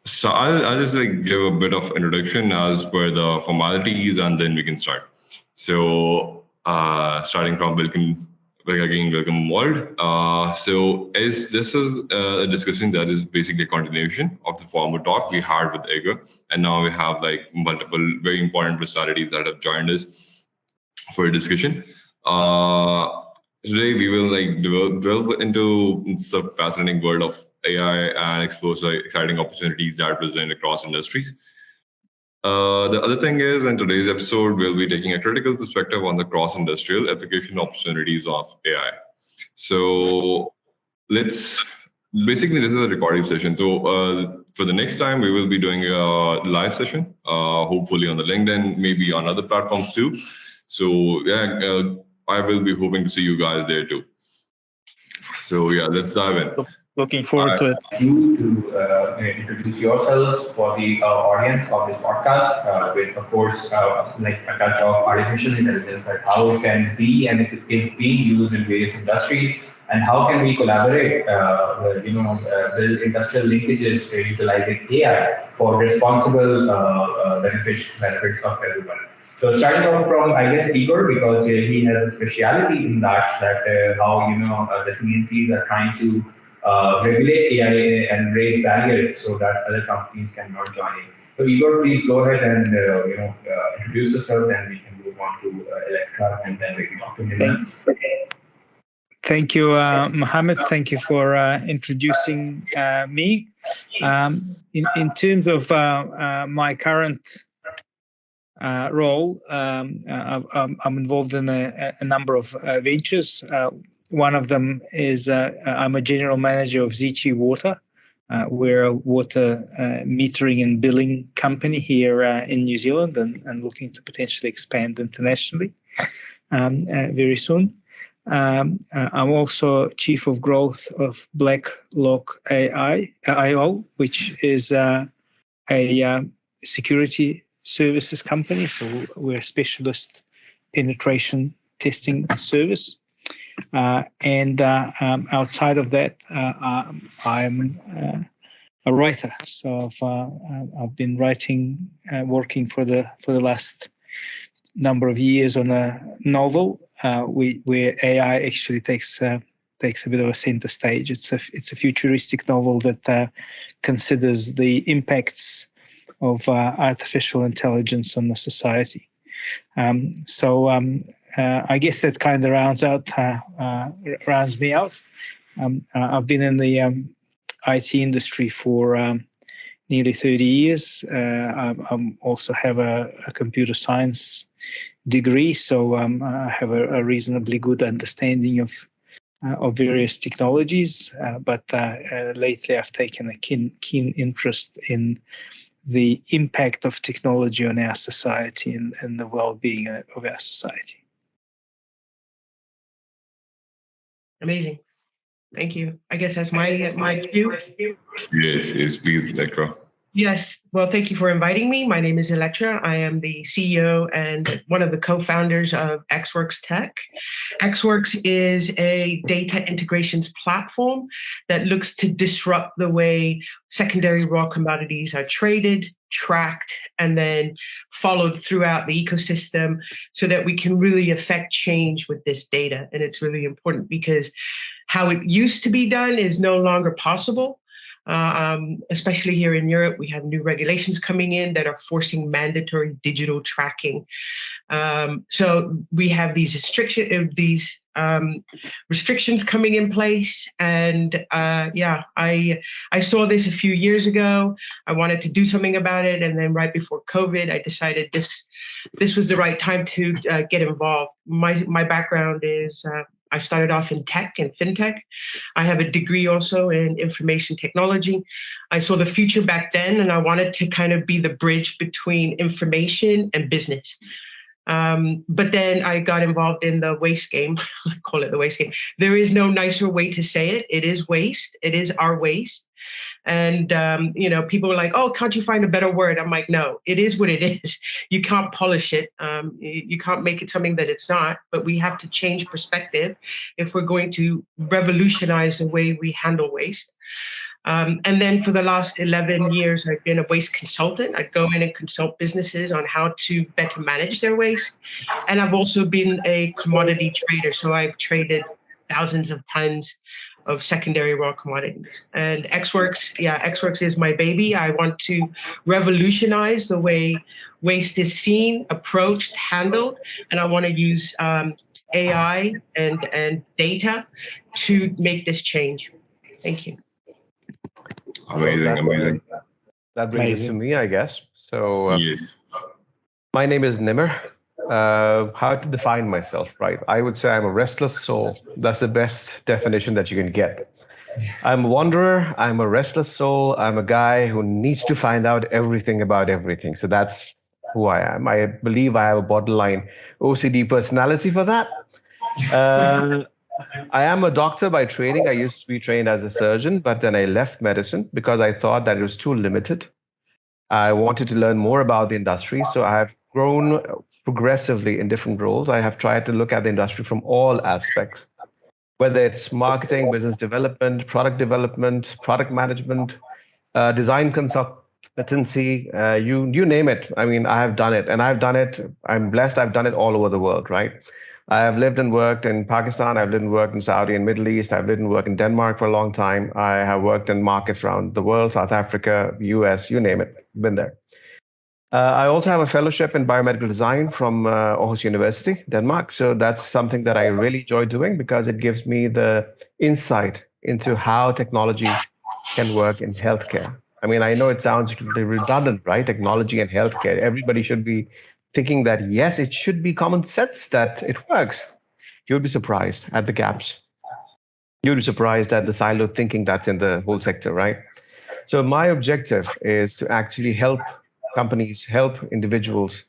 So I'll just like give a bit of introduction as per the formalities, and then we can start. So starting from welcome world. So as this is a discussion that is basically a continuation of the former talk we had with Igor, and now we have like multiple very important personalities that have joined us for a discussion. Uh, Today we will like delve into some fascinating world of AI and explore some exciting opportunities that present across industries. The other thing is, in today's episode, we'll be taking a critical perspective on the cross-industrial application opportunities of AI. So let's basically this is a recording session. So for the next time, we will be doing a live session, hopefully on the LinkedIn, maybe on other platforms too. So yeah, I will be hoping to see you guys there too. So yeah, let's dive in. Looking forward to it. You to introduce yourselves for the audience of this podcast, with of course like a touch of artificial intelligence, like how it can be and it is being used in various industries, and how can we collaborate, build industrial linkages utilizing AI for responsible benefits of everyone. So starting off from, I guess, Igor, because he has a speciality in that how the CNCs are trying to regulate AI and raise barriers so that other companies cannot join in. So Igor, please go ahead and introduce yourself, and we can move on to Electra, and then we can talk to Nimer. Thank you, Mohammed. Thank you for introducing me. In terms of my current role, I'm involved in a number of ventures. One of them is I'm a general manager of ZG Water. We're a water metering and billing company here in New Zealand, and looking to potentially expand internationally very soon. I'm also chief of growth of Blacklock IO, which is a security services company. So we're a specialist penetration testing service. And outside of that, I'm a writer. So I've been writing, working for the last number of years on a novel where AI actually takes a bit of a center stage. It's a futuristic novel that considers the impacts of artificial intelligence on the society. I guess that kind of rounds me out. I've been in the IT industry for nearly 30 years. I also have a computer science degree, so I have a reasonably good understanding of various technologies. But lately, I've taken a keen interest in the impact of technology on our society and the well-being of our society. Amazing. Thank you. I guess that's my cue. Yes, please, Electra. Yes. Well, thank you for inviting me. My name is Electra. I am the CEO and one of the co-founders of Xworks Tech. Xworks is a data integrations platform that looks to disrupt the way secondary raw commodities are traded, tracked, and then followed throughout the ecosystem so that we can really affect change with this data. And it's really important because how it used to be done is no longer possible. Especially here in Europe, we have new regulations coming in that are forcing mandatory digital tracking. So we have these restrictions coming in place, and I saw this a few years ago. I wanted to do something about it, and then right before COVID, I decided this was the right time to get involved. My background is. I started off in tech and fintech. I have a degree also in information technology. I saw the future back then, and I wanted to kind of be the bridge between information and business. But then I got involved in the waste game. I call it the waste game. There is no nicer way to say it. It is waste. It is our waste. And, people were like, oh, can't you find a better word? I'm like, no, it is what it is. You can't polish it. You can't make it something that it's not, but we have to change perspective if we're going to revolutionize the way we handle waste. And then for the last 11 years, I've been a waste consultant. I go in and consult businesses on how to better manage their waste. And I've also been a commodity trader. So I've traded thousands of tons of secondary raw commodities. And Xworks is my baby. I want to revolutionize the way waste is seen, approached, handled. And I want to use AI and data to make this change. Thank you. Amazing. That brings us to Amazing. me, I guess. So Yes. my name is Nimer. How to define myself, right? I would say I'm a restless soul. That's the best definition that you can get. I'm a wanderer. I'm a restless soul. I'm a guy who needs to find out everything about everything. So that's who I am. I believe I have a borderline OCD personality for that. I am a doctor by training. I used to be trained as a surgeon, but then I left medicine because I thought that it was too limited. I wanted to learn more about the industry. So I have grown progressively in different roles. I have tried to look at the industry from all aspects, whether it's marketing, business development, product management, design consultancy, you name it. I mean, I have done it, and I've done it. I'm blessed. I've done it all over the world, right? I have lived and worked in Pakistan. I've lived and worked in Saudi and Middle East. I've lived and worked in Denmark for a long time. I have worked in markets around the world, South Africa, US, you name it. Been there. I also have a fellowship in biomedical design from Aarhus University, Denmark. So that's something that I really enjoy doing because it gives me the insight into how technology can work in healthcare. I mean, I know it sounds redundant, right? Technology and healthcare. Everybody should be thinking that, yes, it should be common sense that it works. You'll be surprised at the gaps. You'll be surprised at the siloed thinking that's in the whole sector, right? So my objective is to actually help companies, help individuals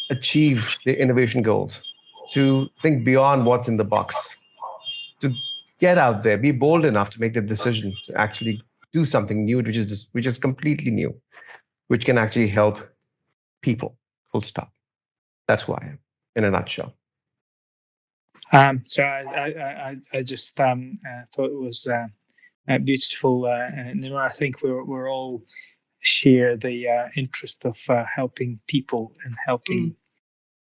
achieve their innovation goals, to think beyond what's in the box, to get out there, be bold enough to make the decision to actually do something new, which is completely new, which can actually help people. Full stop. That's who I am in a nutshell. So I just thought it was beautiful, Nima. I think we're all share the interest of helping people and helping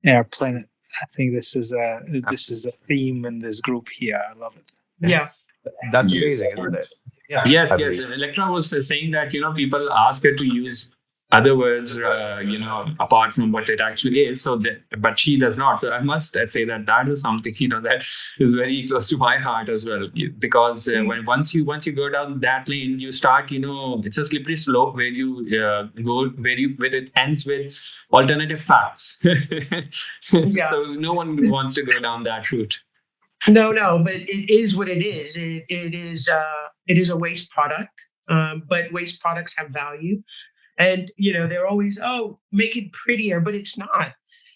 our planet. I think this is a theme in this group here. I love it. Yeah. That's Yes. amazing, isn't it? Yeah. Yes, I yes. believe. Electra was saying that, people ask her to use other words, apart from what it actually is. So, but she does not. So, I must say that that is something, that is very close to my heart as well. Because when once you go down that lane, you start, it's a slippery slope where you go where it ends with alternative facts. Yeah. So, no one wants to go down that route. No, but it is what it is. It is a waste product, but waste products have value, and they're always make it prettier, but it's not.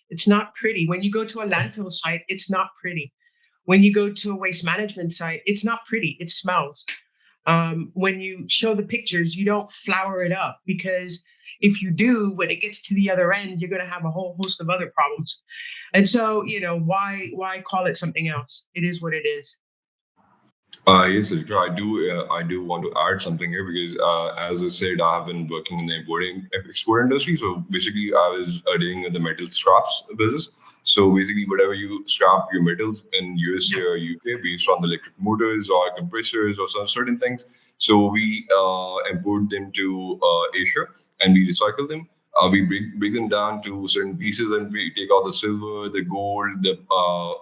It's not pretty. When you go to a landfill site, it's not pretty. When you go to a waste management site, it's not pretty. It smells. When you show the pictures, you don't flower it up because if you do, when it gets to the other end, you're going to have a whole host of other problems. And so, why call it something else? It is what it is. Yes, Electra, I do want to add something here because, as I said, I have been working in the export industry. So basically, I was dealing with the metal scraps business. So basically, whatever you scrap your metals in USA or UK based on the electric motors or compressors or some certain things. So we import them to Asia and we recycle them. We break them down to certain pieces and we take out the silver, the gold, the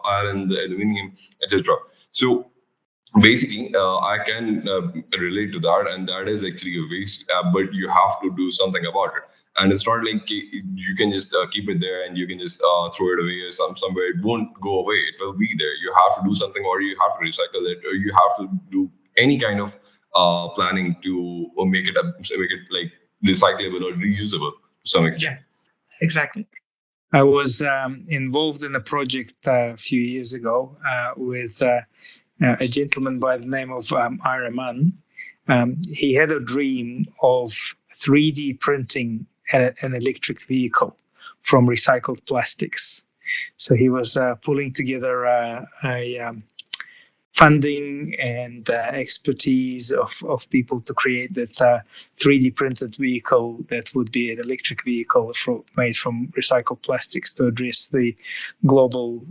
iron, the aluminium, etc. So basically I can relate to that, and that is actually a waste, but you have to do something about it. And it's not like you can just keep it there and you can just throw it away or somewhere. It won't go away, it will be there. You have to do something, or you have to recycle it, or you have to do any kind of planning to make it like recyclable or reusable to some extent. Yeah, exactly. I was involved in a project a few years ago with a gentleman by the name of Iraman. He had a dream of 3D printing an electric vehicle from recycled plastics. So he was pulling together a funding and expertise of people to create that 3D printed vehicle that would be an electric vehicle made from recycled plastics to address the global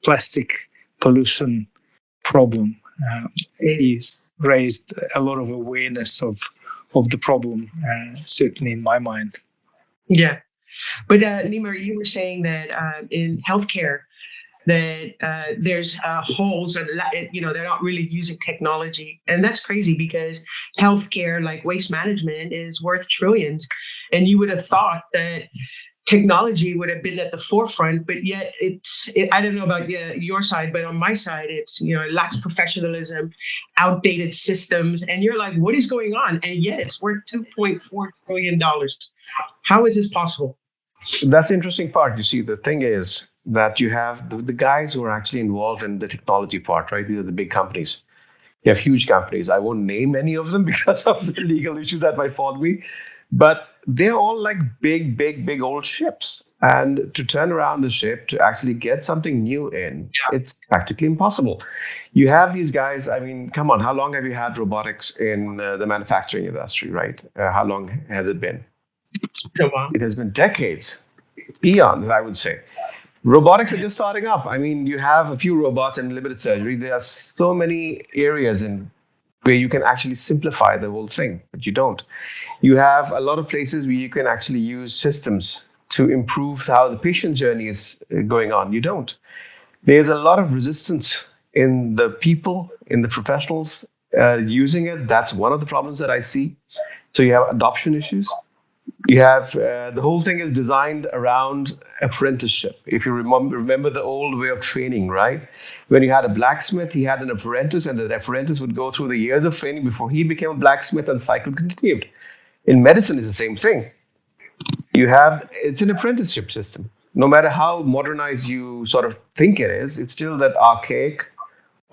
plastic pollution problem. He's raised a lot of awareness of the problem, certainly in my mind. Yeah. But Nimer, you were saying that in healthcare, that there's holes and they're not really using technology, and that's crazy because healthcare, like waste management, is worth trillions, and you would have thought that technology would have been at the forefront, but yet I don't know about your side, but on my side, it lacks professionalism, outdated systems, and you're like, what is going on? And yet it's worth $2.4 trillion. How is this possible? That's the interesting part. You see, the thing is that you have the guys who are actually involved in the technology part, right? These are the big companies. You have huge companies. I won't name any of them because of the legal issues that might follow me. But they're all like big old ships. And to turn around the ship, to actually get something new in, it's practically impossible. You have these guys, I mean, come on, how long have you had robotics in the manufacturing industry, right? How long has it been? It has been decades, eons, I would say. Robotics are just starting up. I mean, you have a few robots in limited surgery. There are so many areas in where you can actually simplify the whole thing, but you don't. You have a lot of places where you can actually use systems to improve how the patient journey is going on. You don't. There's a lot of resistance in the people, in the professionals using it. That's one of the problems that I see. So you have adoption issues. You have the whole thing is designed around apprenticeship. If you remember the old way of training, right? When you had a blacksmith, he had an apprentice, and the apprentice would go through the years of training before he became a blacksmith, and the cycle continued. In medicine, it's the same thing. It's an apprenticeship system. No matter how modernized you sort of think it is, it's still that archaic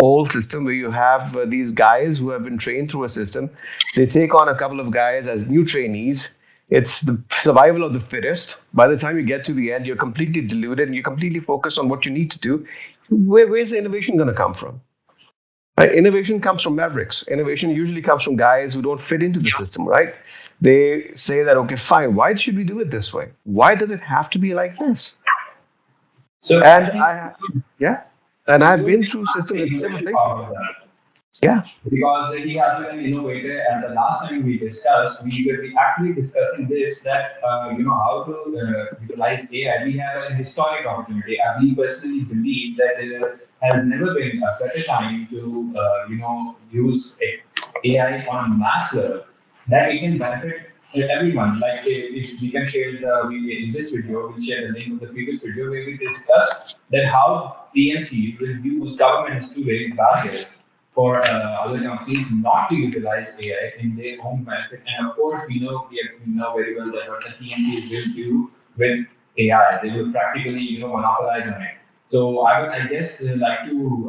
old system where you have these guys who have been trained through a system. They take on a couple of guys as new trainees. It's the survival of the fittest. By the time you get to the end, you're completely deluded and you're completely focused on what you need to do. Where's the innovation going to come from? Right? Innovation comes from mavericks. Innovation usually comes from guys who don't fit into the system, right? They say that, okay, fine, why should we do it this way? Why does it have to be like this? And I've been through systems in several places. Yeah. Because he has been an innovator, and the last time we discussed, we were actually discussing this that how to utilize AI. We have a historic opportunity. We personally believe that there has never been a better time to use AI on a mass level that it can benefit everyone. Like if we can share in this video, we'll share the link of the previous video where we discussed that how PNCs will use governments to raise barriers for other companies not to utilize AI in their own benefit. And of course, we know very well that what the PNCs will do with AI, they will practically monopolize on it. So I guess like to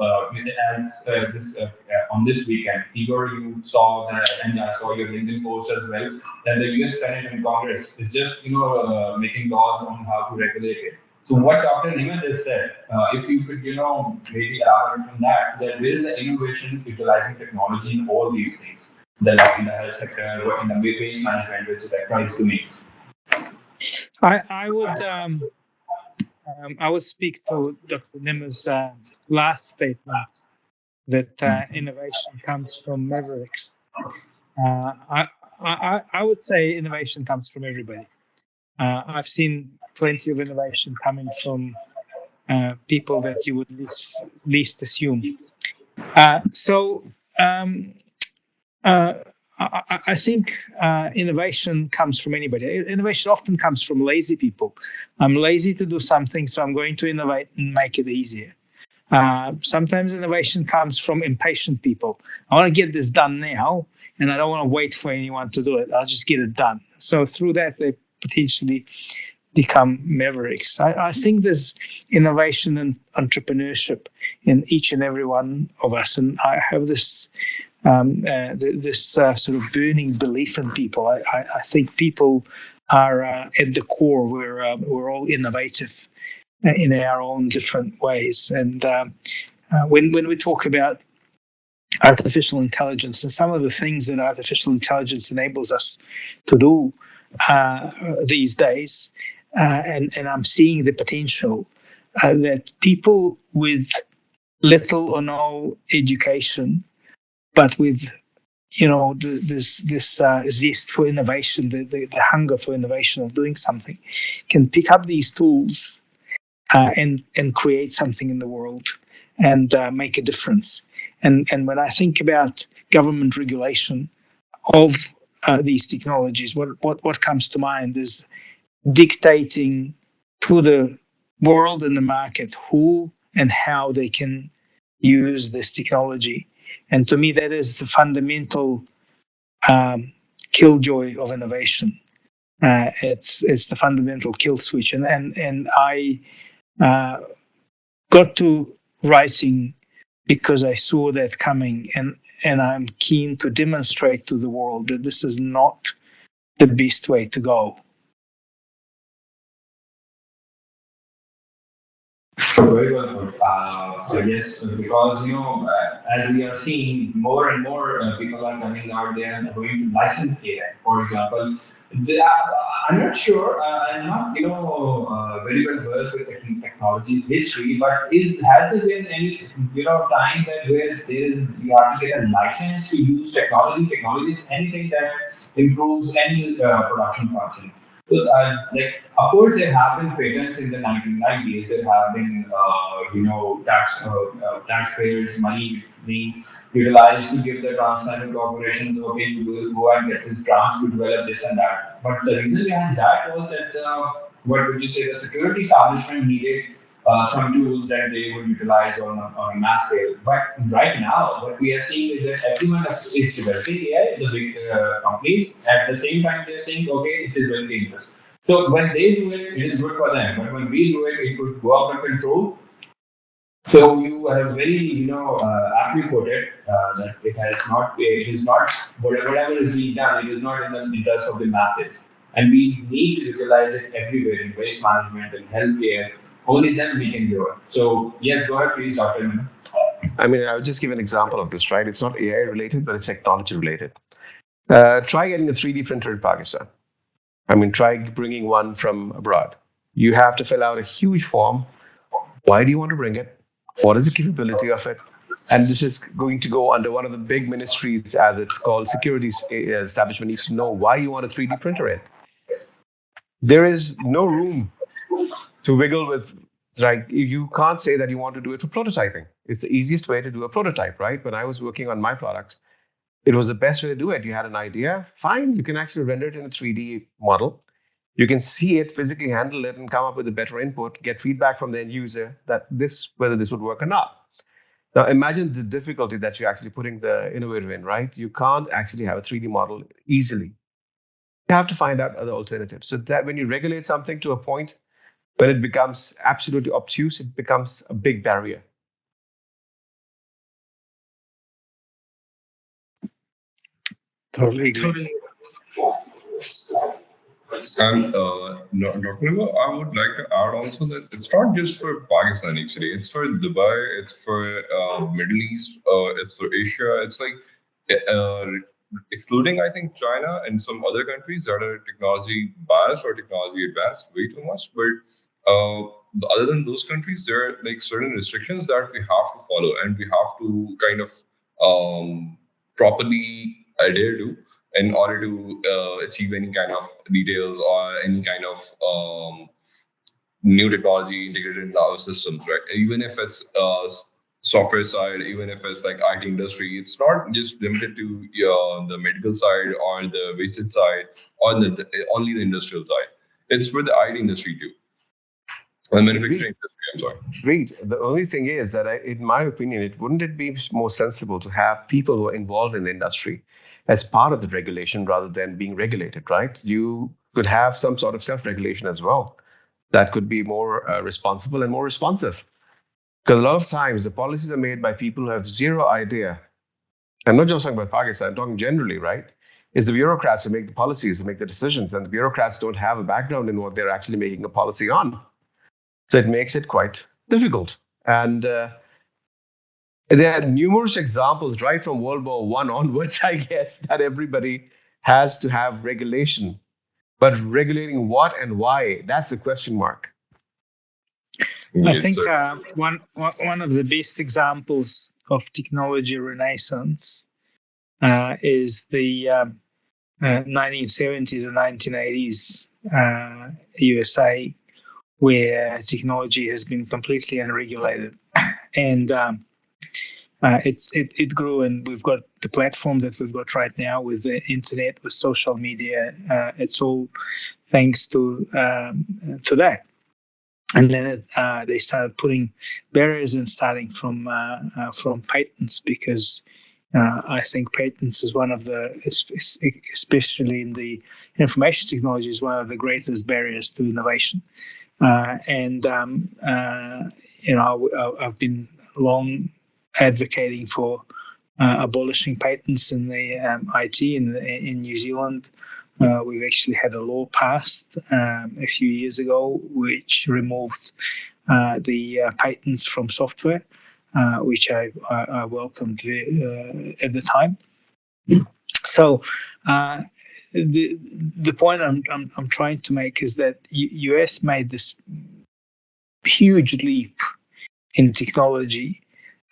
on this weekend, Igor, you saw that, and I saw your LinkedIn post as well, that the U.S. Senate and Congress is just making laws on how to regulate it. So what Dr. Nimer just said, if you could maybe elaborate on that there is an innovation utilizing technology in all these things, like in the health sector or in the waste management, which Electra is doing. I would speak to Dr. Nimer's last statement that innovation comes from mavericks. I would say innovation comes from everybody. I've seen plenty of innovation coming from people that you would least assume. I think innovation comes from anybody. Innovation often comes from lazy people. I'm lazy to do something, so I'm going to innovate and make it easier. Sometimes innovation comes from impatient people. I want to get this done now, and I don't want to wait for anyone to do it. I'll just get it done. So through that, they potentially become mavericks. I think there's innovation and entrepreneurship in each and every one of us, and I have this sort of burning belief in people. I think people are at the core. We're all innovative in our own different ways, and when we talk about artificial intelligence and some of the things that artificial intelligence enables us to do these days. And I'm seeing the potential that people with little or no education, but with this zest for innovation, the hunger for innovation of doing something, can pick up these tools and create something in the world and make a difference. And when I think about government regulation of these technologies, what comes to mind is dictating to the world and the market who and how they can use this technology. And to me, that is the fundamental killjoy of innovation. It's the fundamental kill switch. And I got to writing because I saw that coming, and I'm keen to demonstrate to the world that this is not the best way to go. Very well put. So yes, because as we are seeing, more and more people are coming out there and going to license AI. For example, I'm not sure. I'm not very well versed with technology history, but has there been any time that where there is you have to get a license to use technology? Technology is anything that improves any production function. So, of course, there have been patents in the 1990s. There have been, taxpayers' money being utilized to give the transnational corporations, okay, you will go and get this grant to develop this and that. But the reason behind that was that, what would you say, the security establishment needed some tools that they would utilize on a mass scale. But right now, what we are seeing is that everyone is developing AI, the big companies. At the same time, they're saying, okay, it is very dangerous. So when they do it, it is good for them. But when we do it, it could go out of control. So you have very, aptly put it that it is not, whatever is being done, it is not in the interest of the masses. And we need to utilize it everywhere in waste management and healthcare. Only then we can do it. So yes, go ahead, please, Dr. Nimer. I mean, I would just give an example of this, right? It's not AI related, but it's technology related. Try getting a 3D printer in Pakistan. I mean, try bringing one from abroad. You have to fill out a huge form. Why do you want to bring it? What is the capability of it? And this is going to go under one of the big ministries, as it's called, securities establishment needs to know why you want a 3D printer in. There is no room to wiggle with. Like, you can't say that you want to do it for prototyping. It's the easiest way to do a prototype, right? When I was working on my product, it was the best way to do it. You had an idea, fine, you can actually render it in a 3D model. You can see it, physically handle it, and come up with a better input, get feedback from the end user that whether this would work or not. Now, imagine the difficulty that you're actually putting the innovator in, right? You can't actually have a 3D model easily. You have to find out other alternatives. So that when you regulate something to a point, when it becomes absolutely obtuse, it becomes a big barrier. Totally agree. Totally. And Dr. Nimer, I would like to add also that it's not just for Pakistan actually. It's for Dubai. It's for Middle East. It's for Asia. It's like uh, excluding I think China and some other countries that are technology biased or technology advanced way too much. But other than those countries, there are like certain restrictions that we have to follow, and we have to kind of properly adhere to in order to achieve any kind of details or any kind of new technology integrated in our systems, right? Even if it's software side, even if it's like IT industry, it's not just limited to the medical side or the wasted side or only the industrial side. It's for the IT industry too, and manufacturing industry. I'm sorry. Great. The only thing is that, in my opinion, wouldn't it be more sensible to have people who are involved in the industry as part of the regulation rather than being regulated, right? You could have some sort of self-regulation as well that could be more responsible and more responsive. Because a lot of times the policies are made by people who have zero idea. I'm not just talking about Pakistan, I'm talking generally, right? It's the bureaucrats who make the policies, who make the decisions, and the bureaucrats don't have a background in what they're actually making a policy on. So it makes it quite difficult. And There are numerous examples right from World War One onwards, I guess, that everybody has to have regulation. But regulating what and why? That's the question mark. I Yes, think sir. one of the best examples of technology renaissance is the 1970s and 1980s USA, where technology has been completely unregulated, and it grew, and we've got the platform that we've got right now with the internet, with social media. It's all thanks to that. And then they started putting barriers and starting from patents, because I think patents is one of the, especially in the information technology, is one of the greatest barriers to innovation. And I've been long advocating for abolishing patents in the IT in New Zealand. We've actually had a law passed a few years ago which removed the patents from software, which I welcomed at the time. So the point I'm trying to make is that US made this huge leap in technology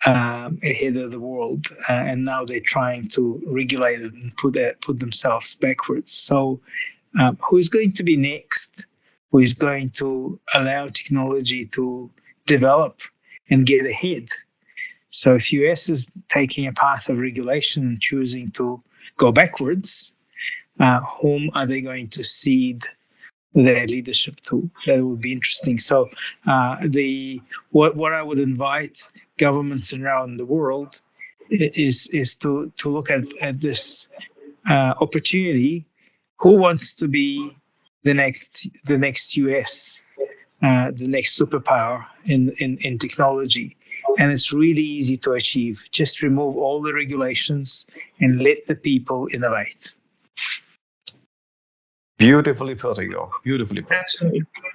ahead of the world, and now they're trying to regulate it and put themselves backwards. So, who's going to be next? Who is going to allow technology to develop and get ahead? So, if US is taking a path of regulation and choosing to go backwards, whom are they going to cede their leadership to? That would be interesting. So, what I would invite governments around the world is to look at this opportunity. Who wants to be the next US, the next superpower in technology? And it's really easy to achieve. Just remove all the regulations and let the people innovate. Beautifully put, Igor. Beautifully put.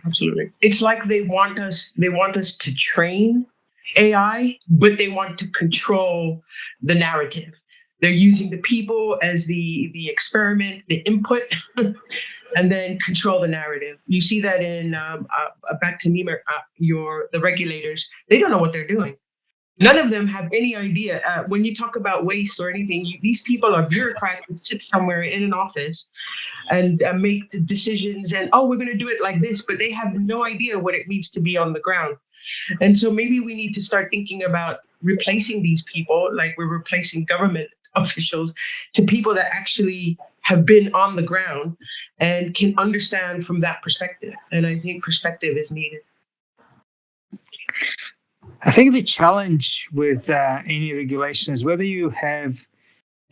Absolutely. It's like they want us to train AI, but they want to control the narrative. They're using the people as the experiment, the input, and then control the narrative. You see that in back to Nimer, the regulators. They don't know what they're doing. None of them have any idea. When you talk about waste or anything, these people are bureaucrats that sit somewhere in an office and make the decisions, and we're going to do it like this, but they have no idea what it means to be on the ground. And so maybe we need to start thinking about replacing these people, like we're replacing government officials, to people that actually have been on the ground and can understand from that perspective. And I think perspective is needed. I think the challenge with any regulation is whether you have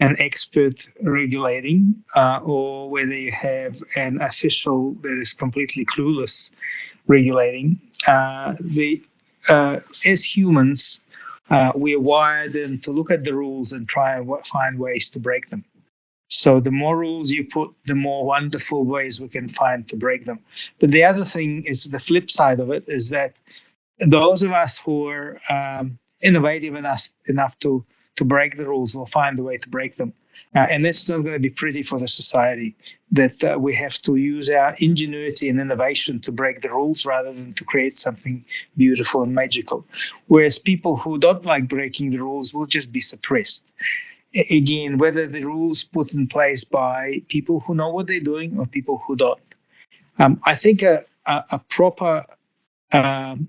an expert regulating or whether you have an official that is completely clueless regulating. As humans, we're wired to look at the rules and try and find ways to break them. So the more rules you put, the more wonderful ways we can find to break them. But the other thing is, the flip side of it is that those of us who are innovative enough to break the rules will find a way to break them. And that's not going to be pretty for the society, that we have to use our ingenuity and innovation to break the rules rather than to create something beautiful and magical. Whereas people who don't like breaking the rules will just be suppressed. Again, whether the rules put in place by people who know what they're doing or people who don't. I think a proper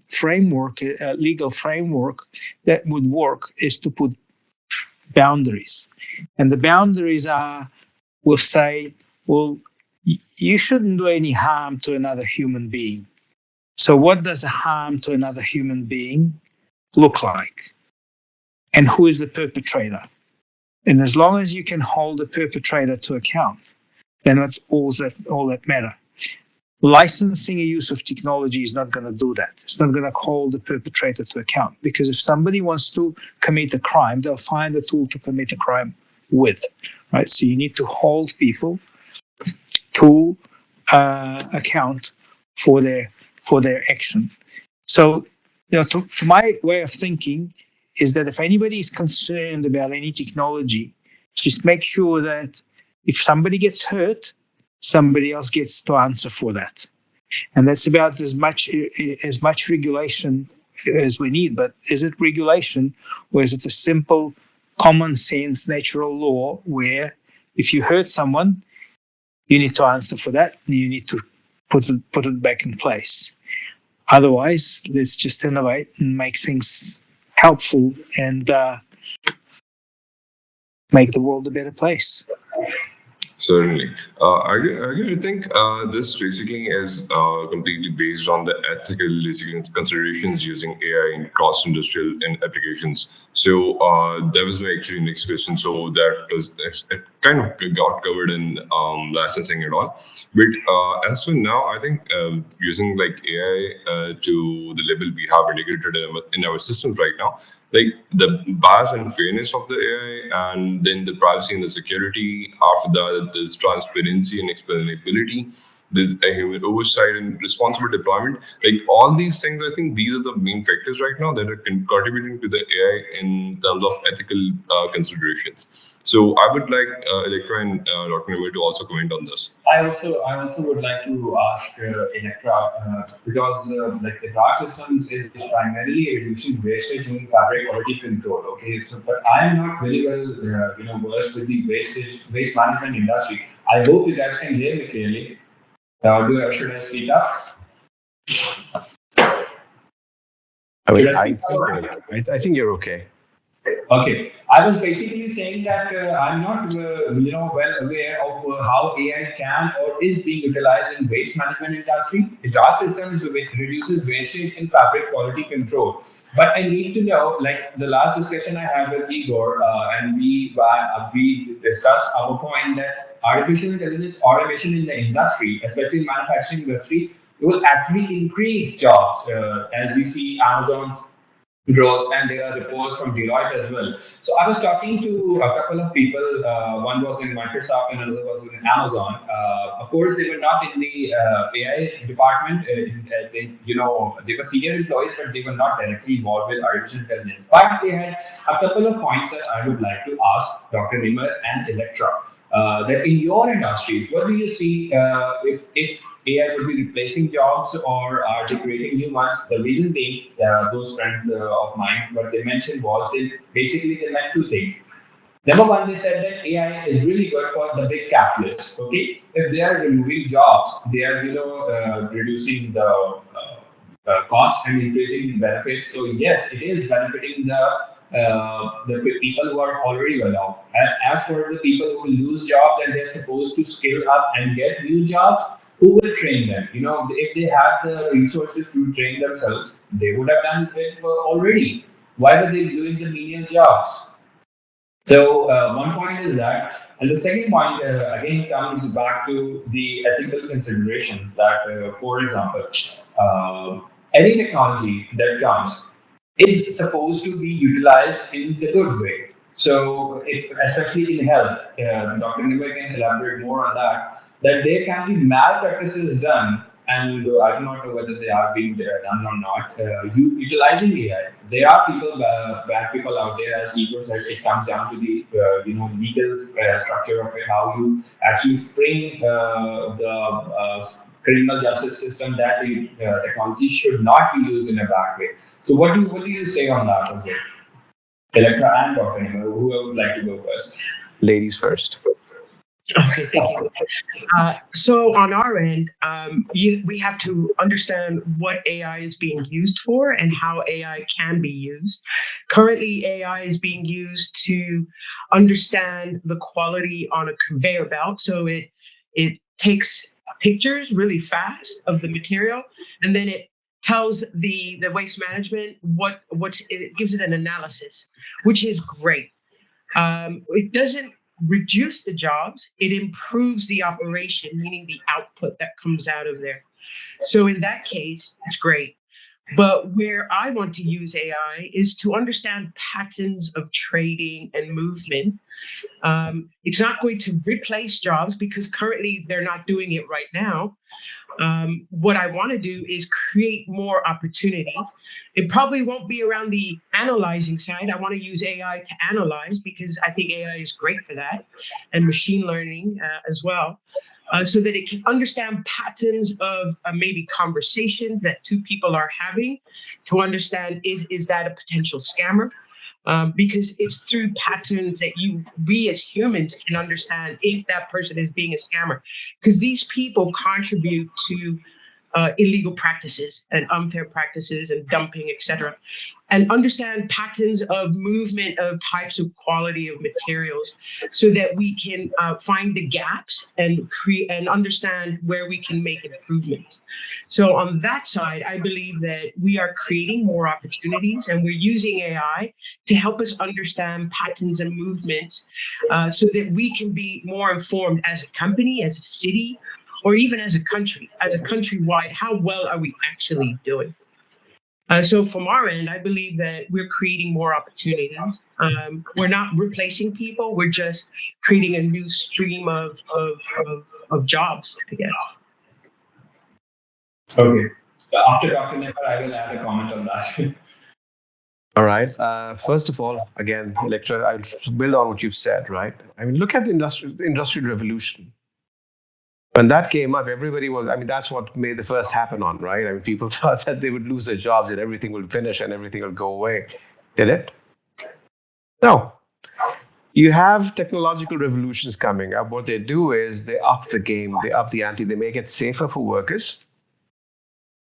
framework, a legal framework that would work is to put boundaries. And the boundaries will say, well, you shouldn't do any harm to another human being. So what does a harm to another human being look like? And who is the perpetrator? And as long as you can hold the perpetrator to account, then that's all that matters. Licensing a use of technology is not going to do that. It's not going to hold the perpetrator to account, because if somebody wants to commit a crime, they'll find a tool to commit a crime with, right? So you need to hold people to account for their action. So, to my way of thinking, is that if anybody is concerned about any technology, just make sure that if somebody gets hurt, somebody else gets to answer for that. And that's about as much regulation as we need. But is it regulation, or is it a simple common sense natural law where if you hurt someone, you need to answer for that and you need to put it back in place? Otherwise, let's just innovate and make things helpful and make the world a better place. Certainly. I think this basically is completely based on the ethical considerations using AI in cross-industrial and applications. So that was my actually next question. So that was it kind of got covered in licensing and all. But as for now, I think using like AI to the level we have integrated in our systems right now, like the bias and fairness of the AI, and then the privacy and the security. After that, there's transparency and explainability. There's a human oversight and responsible deployment. Like all these things, I think these are the main factors right now that are contributing to the AI in terms of ethical considerations. So I would like Electra and Dr. Nimer to also comment on this. I also would like to ask Electra because like Edraak Systems is primarily reducing wastage in fabric quality control. Okay, so but I'm not very well versed with the waste management industry. I hope you guys can hear me clearly. Should I speak up? I think you're okay. Okay, I was basically saying that I'm not, well aware of how AI can or is being utilized in waste management industry. Jar systems reduces wastage in fabric quality control. But I need to know, like the last discussion I had with Igor, and we discussed our point that artificial intelligence automation in the industry, especially manufacturing industry, will actually increase jobs, as we see Amazon's growth, and there are reports from Deloitte as well. So I was talking to a couple of people. One was in Microsoft and another was in Amazon. Of course, they were not in the AI department. They were senior employees, but they were not directly involved with artificial intelligence. But they had a couple of points that I would like to ask Dr. Nimer and Electra. That in your industries, what do you see if AI would be replacing jobs or are they creating new ones? The reason being, those friends of mine, what they mentioned was they meant two things. Number one, they said that AI is really good for the big capitalists. Okay, if they are removing jobs, they are reducing the cost and increasing benefits. So yes, it is benefiting the people who are already well off. As for the people who lose jobs and they're supposed to scale up and get new jobs, who will train them? If they had the resources to train themselves, they would have done it already. Why were they doing the menial jobs? So one point is that, and the second point again comes back to the ethical considerations. That, for example, any technology that comes is supposed to be utilized in the good way. So, especially in health, Dr. Nimer can elaborate more on that. That there can be malpractices done, and I do not know whether they are being done or not. Utilizing AI, there are bad people out there. As Igor said, it comes down to the legal structure of it, how you actually frame the criminal justice system, that the technology should not be used in a bad way. So what do you say on that as well? Electra and Dr. Nimer, who would like to go first? Ladies first. Okay, thank you. So on our end, we have to understand what AI is being used for and how AI can be used. Currently, AI is being used to understand the quality on a conveyor belt. So it takes pictures really fast of the material, and then it tells the waste management it gives it an analysis, which is great. It doesn't reduce the jobs, it improves the operation, meaning the output that comes out of there. So in that case, it's great. But where I want to use AI is to understand patterns of trading and movement. It's not going to replace jobs because currently they're not doing it right now. What I want to do is create more opportunity. It probably won't be around the analyzing side. I want to use AI to analyze because I think AI is great for that, and machine learning as well. So that it can understand patterns of maybe conversations that two people are having to understand if is that a potential scammer, because it's through patterns that we as humans can understand if that person is being a scammer, because these people contribute to illegal practices and unfair practices and dumping, etc., and understand patterns of movement of types of quality of materials, so that we can find the gaps and create and understand where we can make improvements. So on that side, I believe that we are creating more opportunities, and we're using AI to help us understand patterns and movements, so that we can be more informed as a company, as a city, or even as a country, as a countrywide. How well are we actually doing? So from our end, I believe that we're creating more opportunities. We're not replacing people. We're just creating a new stream of jobs, I guess. Okay. So after Dr. Nimer, I will add a comment on that. All right. First of all, again, Electra, I'll build on what you've said, right? I mean, look at the industrial revolution. When that came up, everybody was, I mean, that's what made the first happen on, right? I mean, people thought that they would lose their jobs and everything will finish and everything will go away. Did it? No. You have technological revolutions coming up. What they do is they up the game, they up the ante, they make it safer for workers.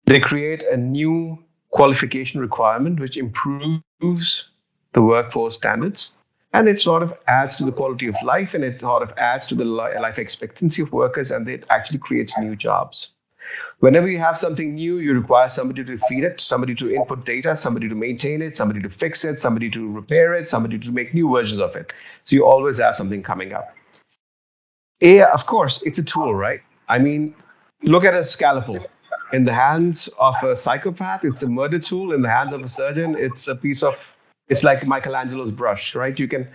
They create a new qualification requirement which improves the workforce standards. And it sort of adds to the quality of life, and it sort of adds to the life expectancy of workers, and it actually creates new jobs. Whenever you have something new, you require somebody to feed it, somebody to input data, somebody to maintain it, somebody to fix it, somebody to repair it, somebody to make new versions of it. So you always have something coming up. AI, of course, it's a tool, right? I mean, look at a scalpel. In the hands of a psychopath, it's a murder tool. In the hands of a surgeon, it's like Michelangelo's brush, right? You can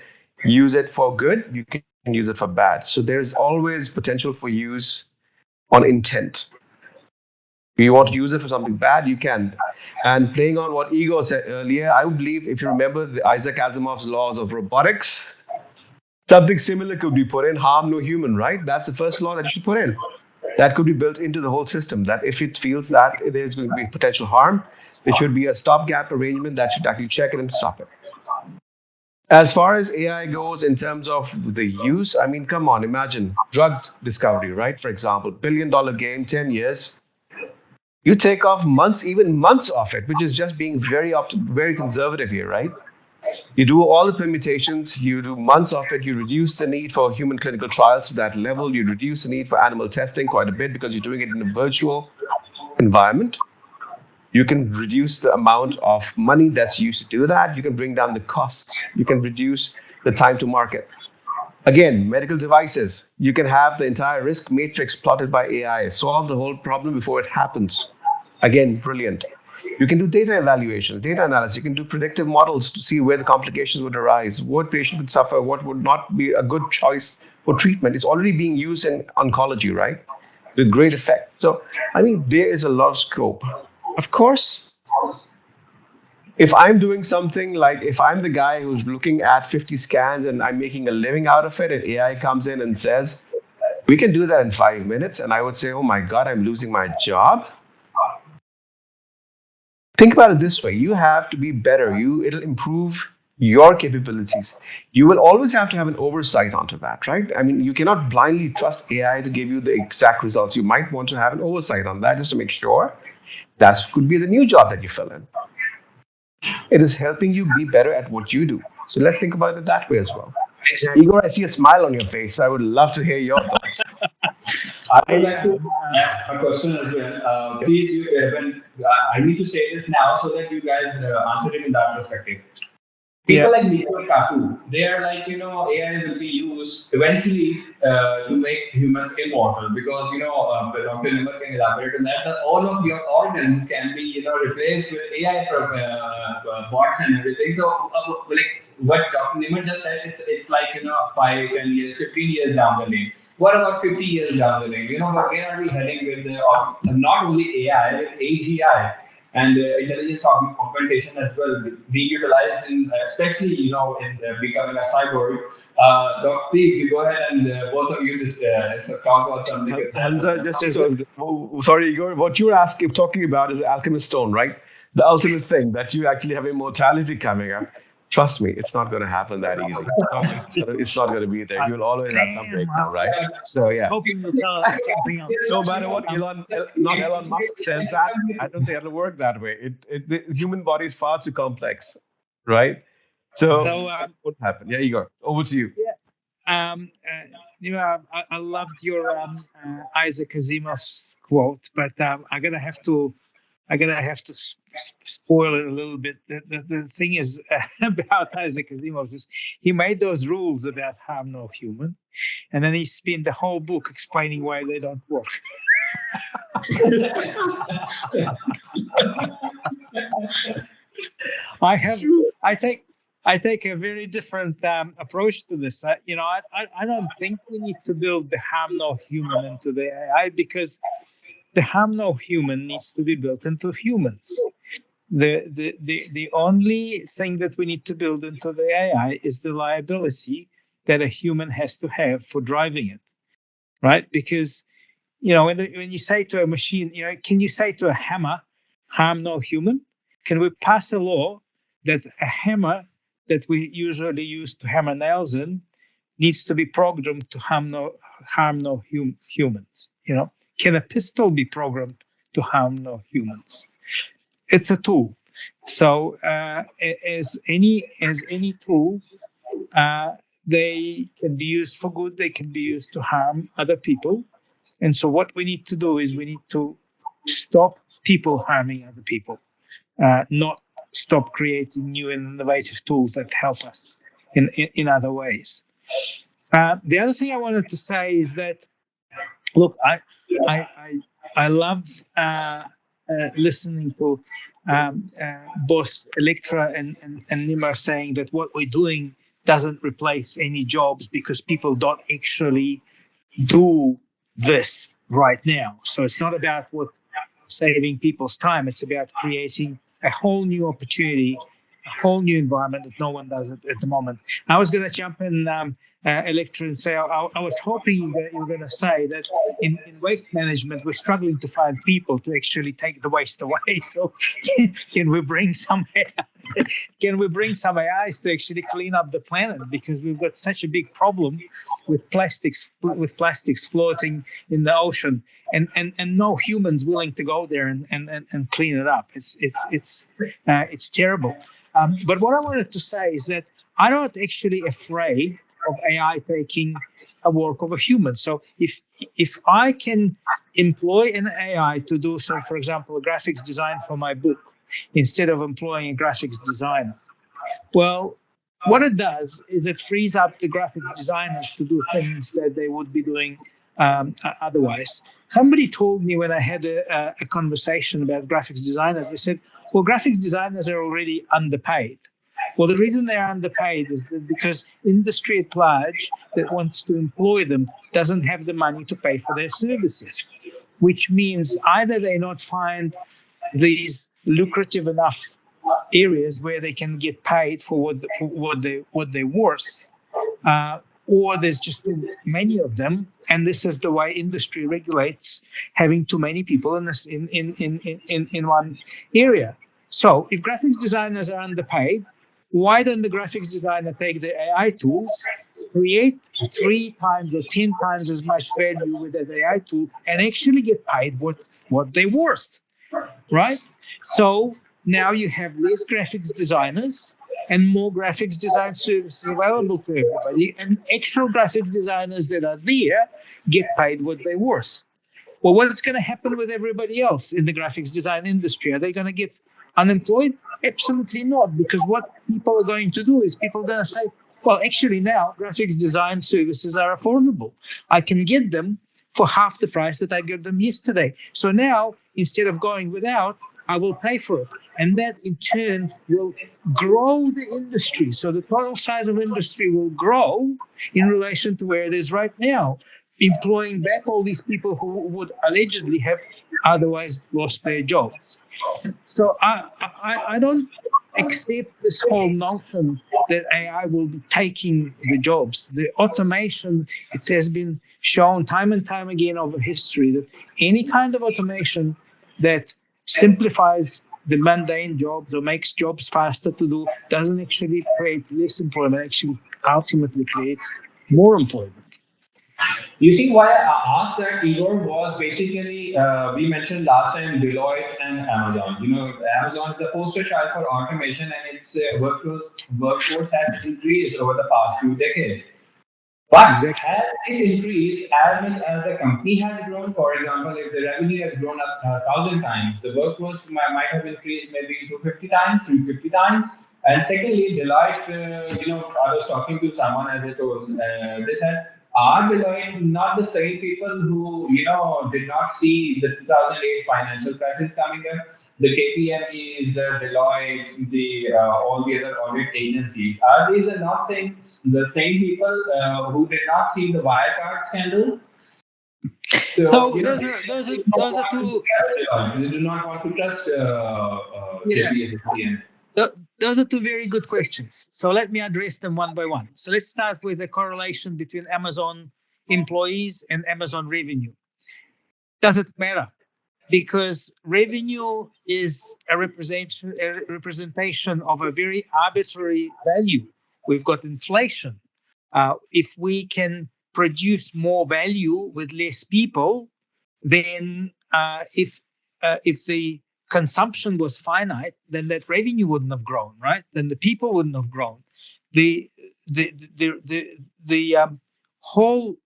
use it for good, you can use it for bad. So there's always potential for use on intent. If you want to use it for something bad, you can. And playing on what Igor said earlier, I would believe if you remember the Isaac Asimov's laws of robotics, something similar could be put in: harm no human, right? That's the first law that you should put in. That could be built into the whole system, that if it feels that there's going to be potential harm, there should be a stopgap arrangement that should actually check it and stop it. As far as AI goes in terms of the use, I mean, come on, imagine drug discovery, right? For example, $1 billion game, 10 years. You take off months, even months off it, which is just being very conservative here, right? You do all the permutations, you do months of it, you reduce the need for human clinical trials to that level, you reduce the need for animal testing quite a bit because you're doing it in a virtual environment. You can reduce the amount of money that's used to do that. You can bring down the costs. You can reduce the time to market. Again, medical devices, you can have the entire risk matrix plotted by AI, solve the whole problem before it happens. Again, brilliant. You can do data evaluation, data analysis. You can do predictive models to see where the complications would arise, what patient would suffer, what would not be a good choice for treatment. It's already being used in oncology, right? With great effect. So, I mean, there is a lot of scope. Of course, if I'm doing something like if I'm the guy who's looking at 50 scans and I'm making a living out of it, and AI comes in and says, we can do that in 5 minutes, and I would say, oh my God, I'm losing my job. Think about it this way: you have to be better. It'll improve your capabilities. You will always have to have an oversight onto that, right? I mean, you cannot blindly trust AI to give you the exact results. You might want to have an oversight on that just to make sure that could be the new job that you fill in. It is helping you be better at what you do. So let's think about it that way as well. Exactly. Igor, I see a smile on your face. I would love to hear your thoughts. I would like to ask a question as well. Please, I need to say this now so that you guys answer it in that perspective. People like Nimer Katu, they are like, AI will be used eventually to make humans immortal because, Dr. Nimer can elaborate on that. All of your organs can be, replaced with AI bots and everything. So, like what Dr. Nimer just said, it's like, 5, 10 years, 15 years down the lane. What about 50 years down the lane? Where are we heading with not only AI, with AGI? And intelligence augmentation as well being utilized in especially in becoming a cyborg. Doc, please you go ahead and both of you just talk about something with that. Hamza, sorry, Igor, what you're talking about is the alchemist stone, right? The ultimate thing that you actually have immortality coming up. Trust me, it's not going to happen that easy. It's not going to be there. You'll always have some breakdown, right? So yeah. Hoping you'll tell us something else. No matter what Elon Musk says, that I don't think it'll work that way. The human body is far too complex, right? So what happened? Yeah, Igor, over to you. Yeah. I loved your Isaac Asimov's quote, but I'm gonna have to spoil it a little bit. The thing is about Isaac Asimov is he made those rules about harm no human, and then he spent the whole book explaining why they don't work. I take a very different approach to this. I don't think we need to build the harm no human into the AI because the harm no human needs to be built into humans. The only thing that we need to build into the AI is the liability that a human has to have for driving it, right? Because when you say to a machine, can you say to a hammer, harm no human? Can we pass a law that a hammer that we usually use to hammer nails in needs to be programmed to harm no humans? Can a pistol be programmed to harm no humans? It's a tool. So as any tool, they can be used for good. They can be used to harm other people. And so what we need to do is we need to stop people harming other people, not stop creating new and innovative tools that help us in other ways. The other thing I wanted to say is that, look, I love listening to both Electra and Nimer saying that what we're doing doesn't replace any jobs because people don't actually do this right now. So it's not about saving people's time. It's about creating a whole new opportunity, a whole new environment that no one does at the moment. I was going to jump in, Electra, and say I was hoping that you were going to say that in waste management we're struggling to find people to actually take the waste away. So can we bring some AIs to actually clean up the planet, because we've got such a big problem with plastics floating in the ocean, and no humans willing to go there and clean it up. It's terrible. But what I wanted to say is that I'm not actually afraid of AI taking a work of a human. So if I can employ an AI to do some, for example, a graphics design for my book, instead of employing a graphics designer, well, what it does is it frees up the graphics designers to do things that they would be doing otherwise. Somebody told me when I had a conversation about graphics designers, they said, well, graphics designers are already underpaid. Well, the reason they're underpaid is that because industry at large that wants to employ them doesn't have the money to pay for their services, which means either they not find these lucrative enough areas where they can get paid for what they're worth, or there's just too many of them, and this is the way industry regulates having too many people in this in one area. So if graphics designers are underpaid, why don't the graphics designer take the AI tools, create 3 times or 10 times as much value with the AI tool, and actually get paid what they're worth, right? So now you have less graphics designers and more graphics design services available to everybody, and actual graphics designers that are there get paid what they're worth. Well, what's going to happen with everybody else in the graphics design industry? Are they going to get Unemployed? Absolutely not, because what people are going to do is people are going to say, well, actually now graphics design services are affordable. I can get them for half the price that I got them yesterday. So now, instead of going without, I will pay for it. And that in turn will grow the industry. So the total size of industry will grow in relation to where it is right now, employing back all these people who would allegedly have otherwise lost their jobs. So I don't accept this whole notion that AI will be taking the jobs. The automation, it has been shown time and time again over history that any kind of automation that simplifies the mundane jobs or makes jobs faster to do doesn't actually create less employment, actually ultimately creates more employment. You see, why I asked that, Igor, was basically we mentioned last time Deloitte and Amazon. Amazon is the poster child for automation, and its workforce has increased over the past 2 decades. But Exactly. has it increased as much as the company has grown? For example, if the revenue has grown up 1,000 times, the workforce might have increased maybe to 50 times, 350 times. And secondly, Deloitte, I was talking to someone as I told, they said, are Deloitte not the same people who, did not see the 2008 financial crisis coming up? The KPMGs, the Deloittes, all the other audit agencies, are these not the same people who did not see the Wirecard scandal? So They those do are those are not those are want to two. trust Deloitte. They do not want to trust Yeah. KPMG at the end. Those are two very good questions. So let me address them one by one. So let's start with the correlation between Amazon employees and Amazon revenue. Doesn't matter because revenue is a representation of a very arbitrary value. We've got inflation. If we can produce more value with less people, then if the consumption was finite, then that revenue wouldn't have grown, right? Then the people wouldn't have grown. The whole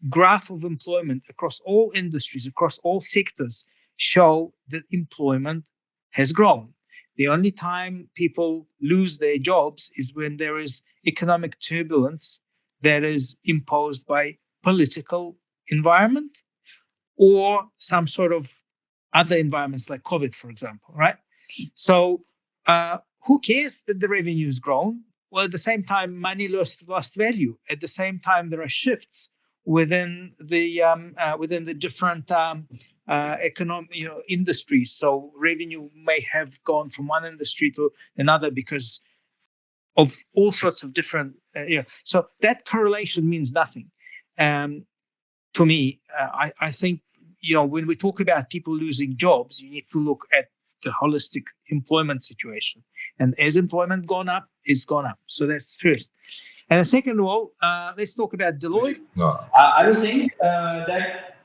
graph of employment across all industries, across all sectors, show that employment has grown. The only time people lose their jobs is when there is economic turbulence that is imposed by political environment or some sort of other environments like COVID, for example, right? So who cares that the revenue has grown? Well, at the same time, money lost value. At the same time, there are shifts within the different economic industries. So revenue may have gone from one industry to another because of all sorts of different. So that correlation means nothing. To me, I think when we talk about people losing jobs, you need to look at the holistic employment situation. And as employment gone up, it's gone up. So that's first. And the second of all, let's talk about Deloitte. I was saying that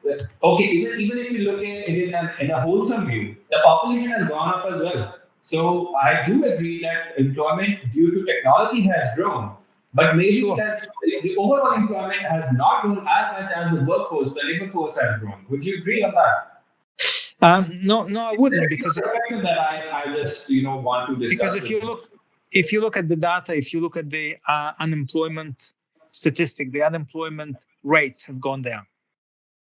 okay, even if you look at it in a wholesome view, the population has gone up as well. So I do agree that employment due to technology has grown, but maybe Sure. the overall employment has not grown as much as the workforce, the labor force has grown. Would you agree on that? No, I wouldn't, because That I just want to discuss. if you look at the data, if you look at the unemployment statistic, the unemployment rates have gone down.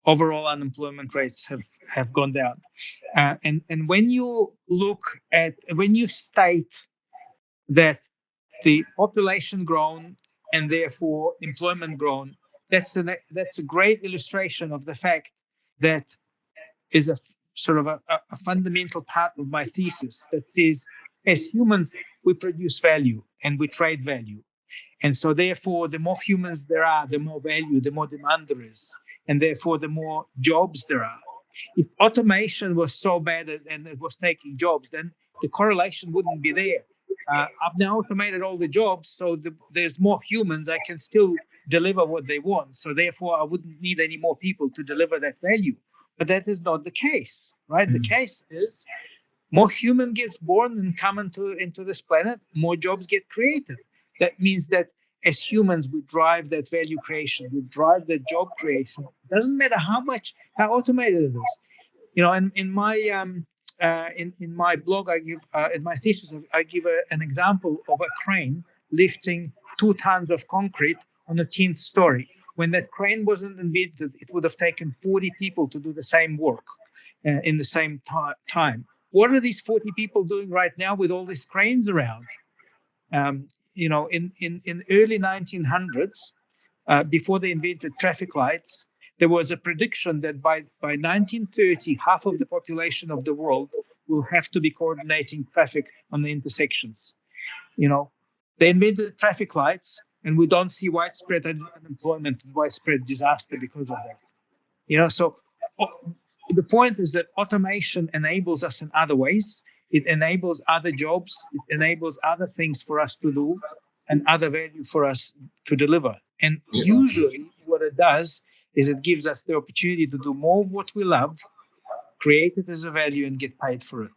Overall unemployment rates have gone down. And when you state that the population grown and therefore employment grown, that's a great illustration of the fact that is a sort of a fundamental part of my thesis that says, as humans, we produce value and we trade value. And so therefore, the more humans there are, the more value, the more demand there is. And therefore, the more jobs there are. If automation was so bad and it was taking jobs, then the correlation wouldn't be there. I've now automated all the jobs, so there's more humans. I can still deliver what they want. So therefore, I wouldn't need any more people to deliver that value. But that is not the case, right? The case is more human gets born and come into this planet, more jobs get created. That means that as humans, we drive that value creation, we drive that job creation. It doesn't matter how automated it is. In my in my blog, I give in my thesis, I give an example of a crane lifting 2 tons of concrete on a 10th story. When that crane wasn't invented, it would have taken 40 people to do the same work in the same time. What are these 40 people doing right now with all these cranes around? In early 1900s, before they invented traffic lights, there was a prediction that by 1930, half of the population of the world will have to be coordinating traffic on the intersections. They invented traffic lights, and we don't see widespread unemployment and widespread disaster because of that. So the point is that automation enables us in other ways. It enables other jobs. It enables other things for us to do and other value for us to deliver. And usually what it does is it gives us the opportunity to do more of what we love, create it as a value, and get paid for it.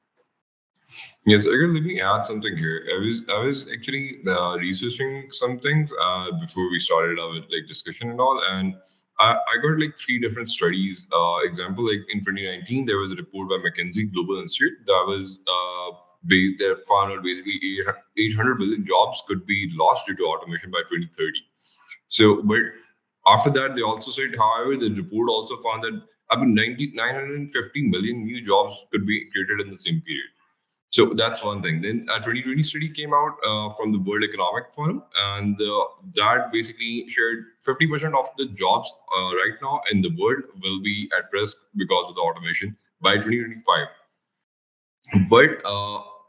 Yes, again, let me add something here. I was actually researching some things before we started our discussion and all, and I got three different studies. Example, in 2019, there was a report by McKinsey Global Institute that was that found out basically 800 billion jobs could be lost due to automation by 2030. So, but after that, they also said, however, the report also found that up to 950 million new jobs could be created in the same period. So that's one thing. Then a 2020 study came out from the World Economic Forum, and that basically shared 50% of the jobs right now in the world will be at risk because of the automation by 2025. But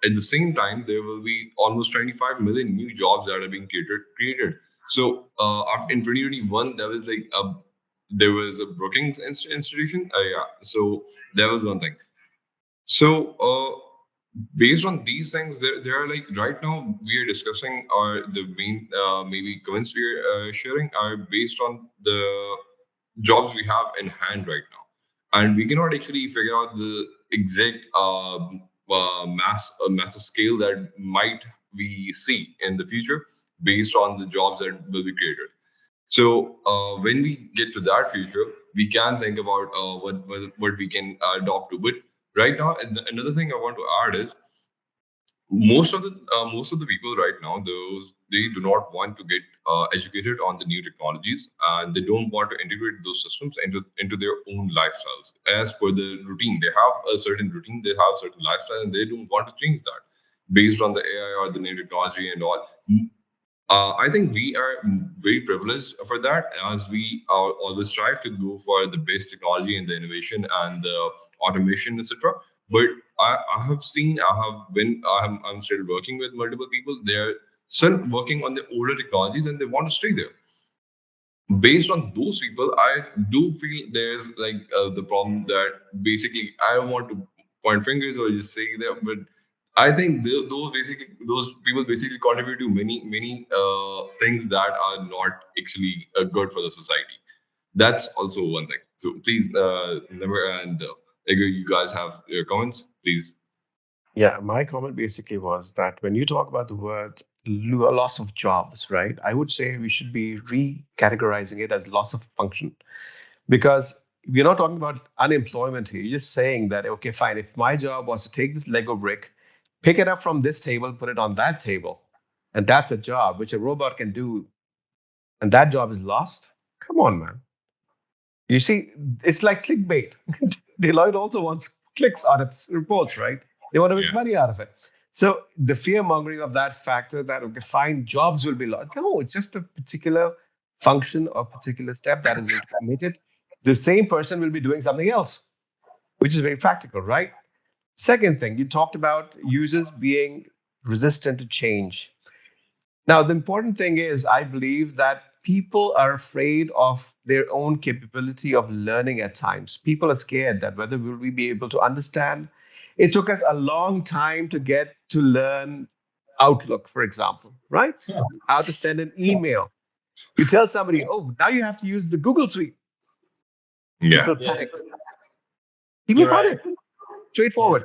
at the same time, there will be almost 25 million new jobs that are being created. So in 2021, there was a Brookings institution. Yeah, so that was one thing. So based on these things, there are right now we are discussing, or the main maybe comments we are sharing are based on the jobs we have in hand right now, and we cannot actually figure out the exact massive scale that might we see in the future based on the jobs that will be created. So when we get to that future, we can think about what we can adopt to. But right now, another thing I want to add is most of the people right now, those they do not want to get educated on the new technologies, and they don't want to integrate those systems into their own lifestyles as per the routine. They have a certain routine, they have a certain lifestyle, and they don't want to change that based on the AI or the new technology and all. I think we are very privileged for that, as we are always strive to go for the best technology and the innovation and the automation, etc. But I have seen, I have been, I'm still working with multiple people. They're still working on the older technologies and they want to stay there. Based on those people, I do feel there's the problem that basically I don't want to point fingers or just say that, but I think those people basically contribute to many things that are not actually good for the society. That's also one thing. So please, Never and Igor, you guys have your comments, please. Yeah, my comment basically was that when you talk about the word loss of jobs, right, I would say we should be recategorizing it as loss of function, because we're not talking about unemployment here. You're just saying that, okay, fine, if my job was to take this Lego brick, pick it up from this table, put it on that table, and that's a job which a robot can do, and that job is lost. Come on, man. You see, it's like clickbait. Deloitte also wants clicks on its reports, right? They want to make Yeah. money out of it. So the fear mongering of that factor that, okay, fine, jobs will be lost. No, it's just a particular function or particular step that is going to be omitted. The same person will be doing something else, which is very practical, right? Second thing, you talked about users being resistant to change. Now, the important thing is, I believe that people are afraid of their own capability of learning at times. People are scared that whether will we be able to understand. It took us a long time to get to learn Outlook, for example, right? How to send an email. You tell somebody, oh, now you have to use the Google Suite. Yeah. People panic. People You're right. panic. Straightforward.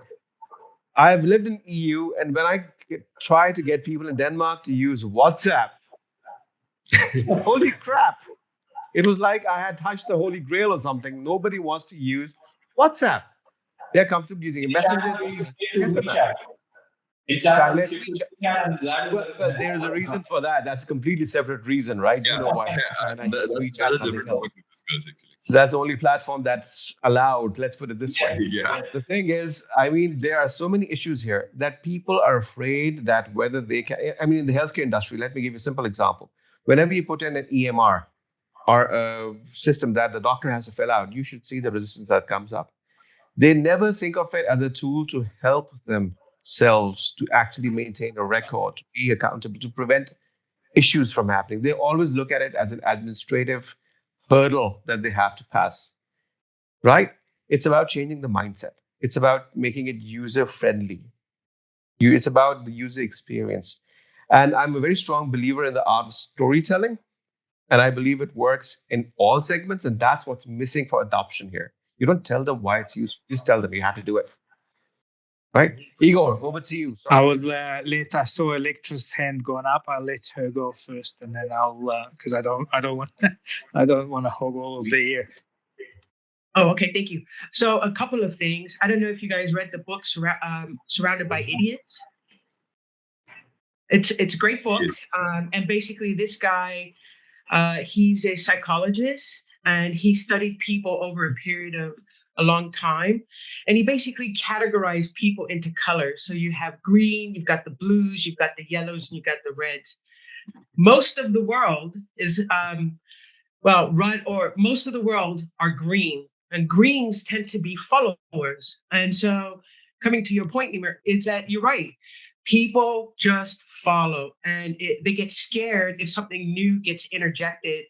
I've lived in EU, and when I try to get people in Denmark to use WhatsApp, holy crap! It was like I had touched the holy grail or something. Nobody wants to use WhatsApp. They're comfortable using a messenger. They use SMS. China, well, there is a reason for that. That's a completely separate reason, right? You know why China uses WeChat, That's a nothing different else. topic to discuss, actually. That's the only platform that's allowed. Let's put it this way. Yeah. The thing is, I mean, there are so many issues here that people are afraid that whether they can. I mean, in the healthcare industry, let me give you a simple example. Whenever you put in an EMR or a system that the doctor has to fill out, you should see the resistance that comes up. They never think of it as a tool to help themselves to actually maintain a record, to be accountable, to prevent issues from happening. They always look at it as an administrative hurdle that they have to pass, right? It's about changing the mindset. It's about making it user friendly. It's about the user experience. And I'm a very strong believer in the art of storytelling. And I believe it works in all segments. And that's what's missing for adoption here. You don't tell them why it's used, you just tell them you have to do it. Right? Igor, over to you. I Sorry. will I saw Electra's hand going up. I'll let her go first, and then I'll because I don't want I don't want to hog all of the air. Oh, okay. Thank you. So a couple of things. I don't know if you guys read the book Surrounded by Idiots. It's a great book, and basically this guy, he's a psychologist, and he studied people over a period of a long time, and he basically categorized people into colors. So you have green, you've got the blues, you've got the yellows, and you've got the reds. Most of the world is most of the world are green, and greens tend to be followers. And so, coming to your point, Nimer, is that you're right. People just follow, and they get scared if something new gets interjected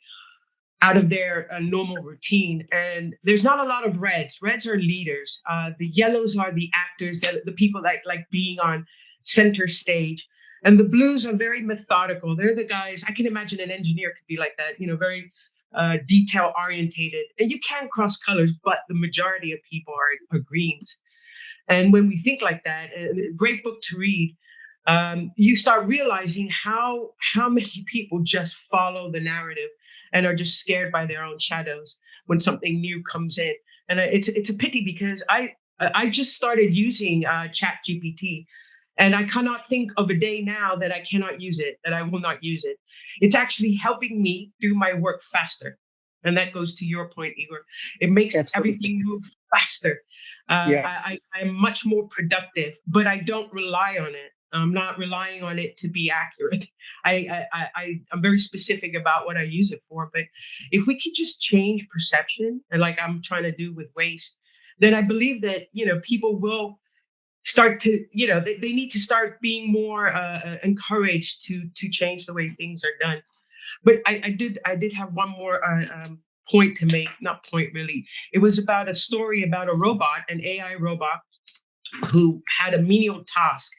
out of their normal routine. And there's not a lot of reds. Reds are leaders. The yellows are the actors, the people that like being on center stage. And the blues are very methodical. They're the guys, I can imagine an engineer could be like that, very detail orientated. And you can cross colors, but the majority of people are greens. And when we think like that, a great book to read, you start realizing how many people just follow the narrative and are just scared by their own shadows when something new comes in. And it's a pity because I just started using Chat GPT, and I cannot think of a day now that I cannot use it, that I will not use it. It's actually helping me do my work faster. And that goes to your point, Igor. It makes everything move faster. I'm much more productive, but I don't rely on it. I'm not relying on it to be accurate. I'm very specific about what I use it for. But if we could just change perception, and like I'm trying to do with waste, then I believe that people will start to they need to start being more encouraged to change the way things are done. But I did have one more point to make. Not point really. It was about a story about a robot, an AI robot, who had a menial task: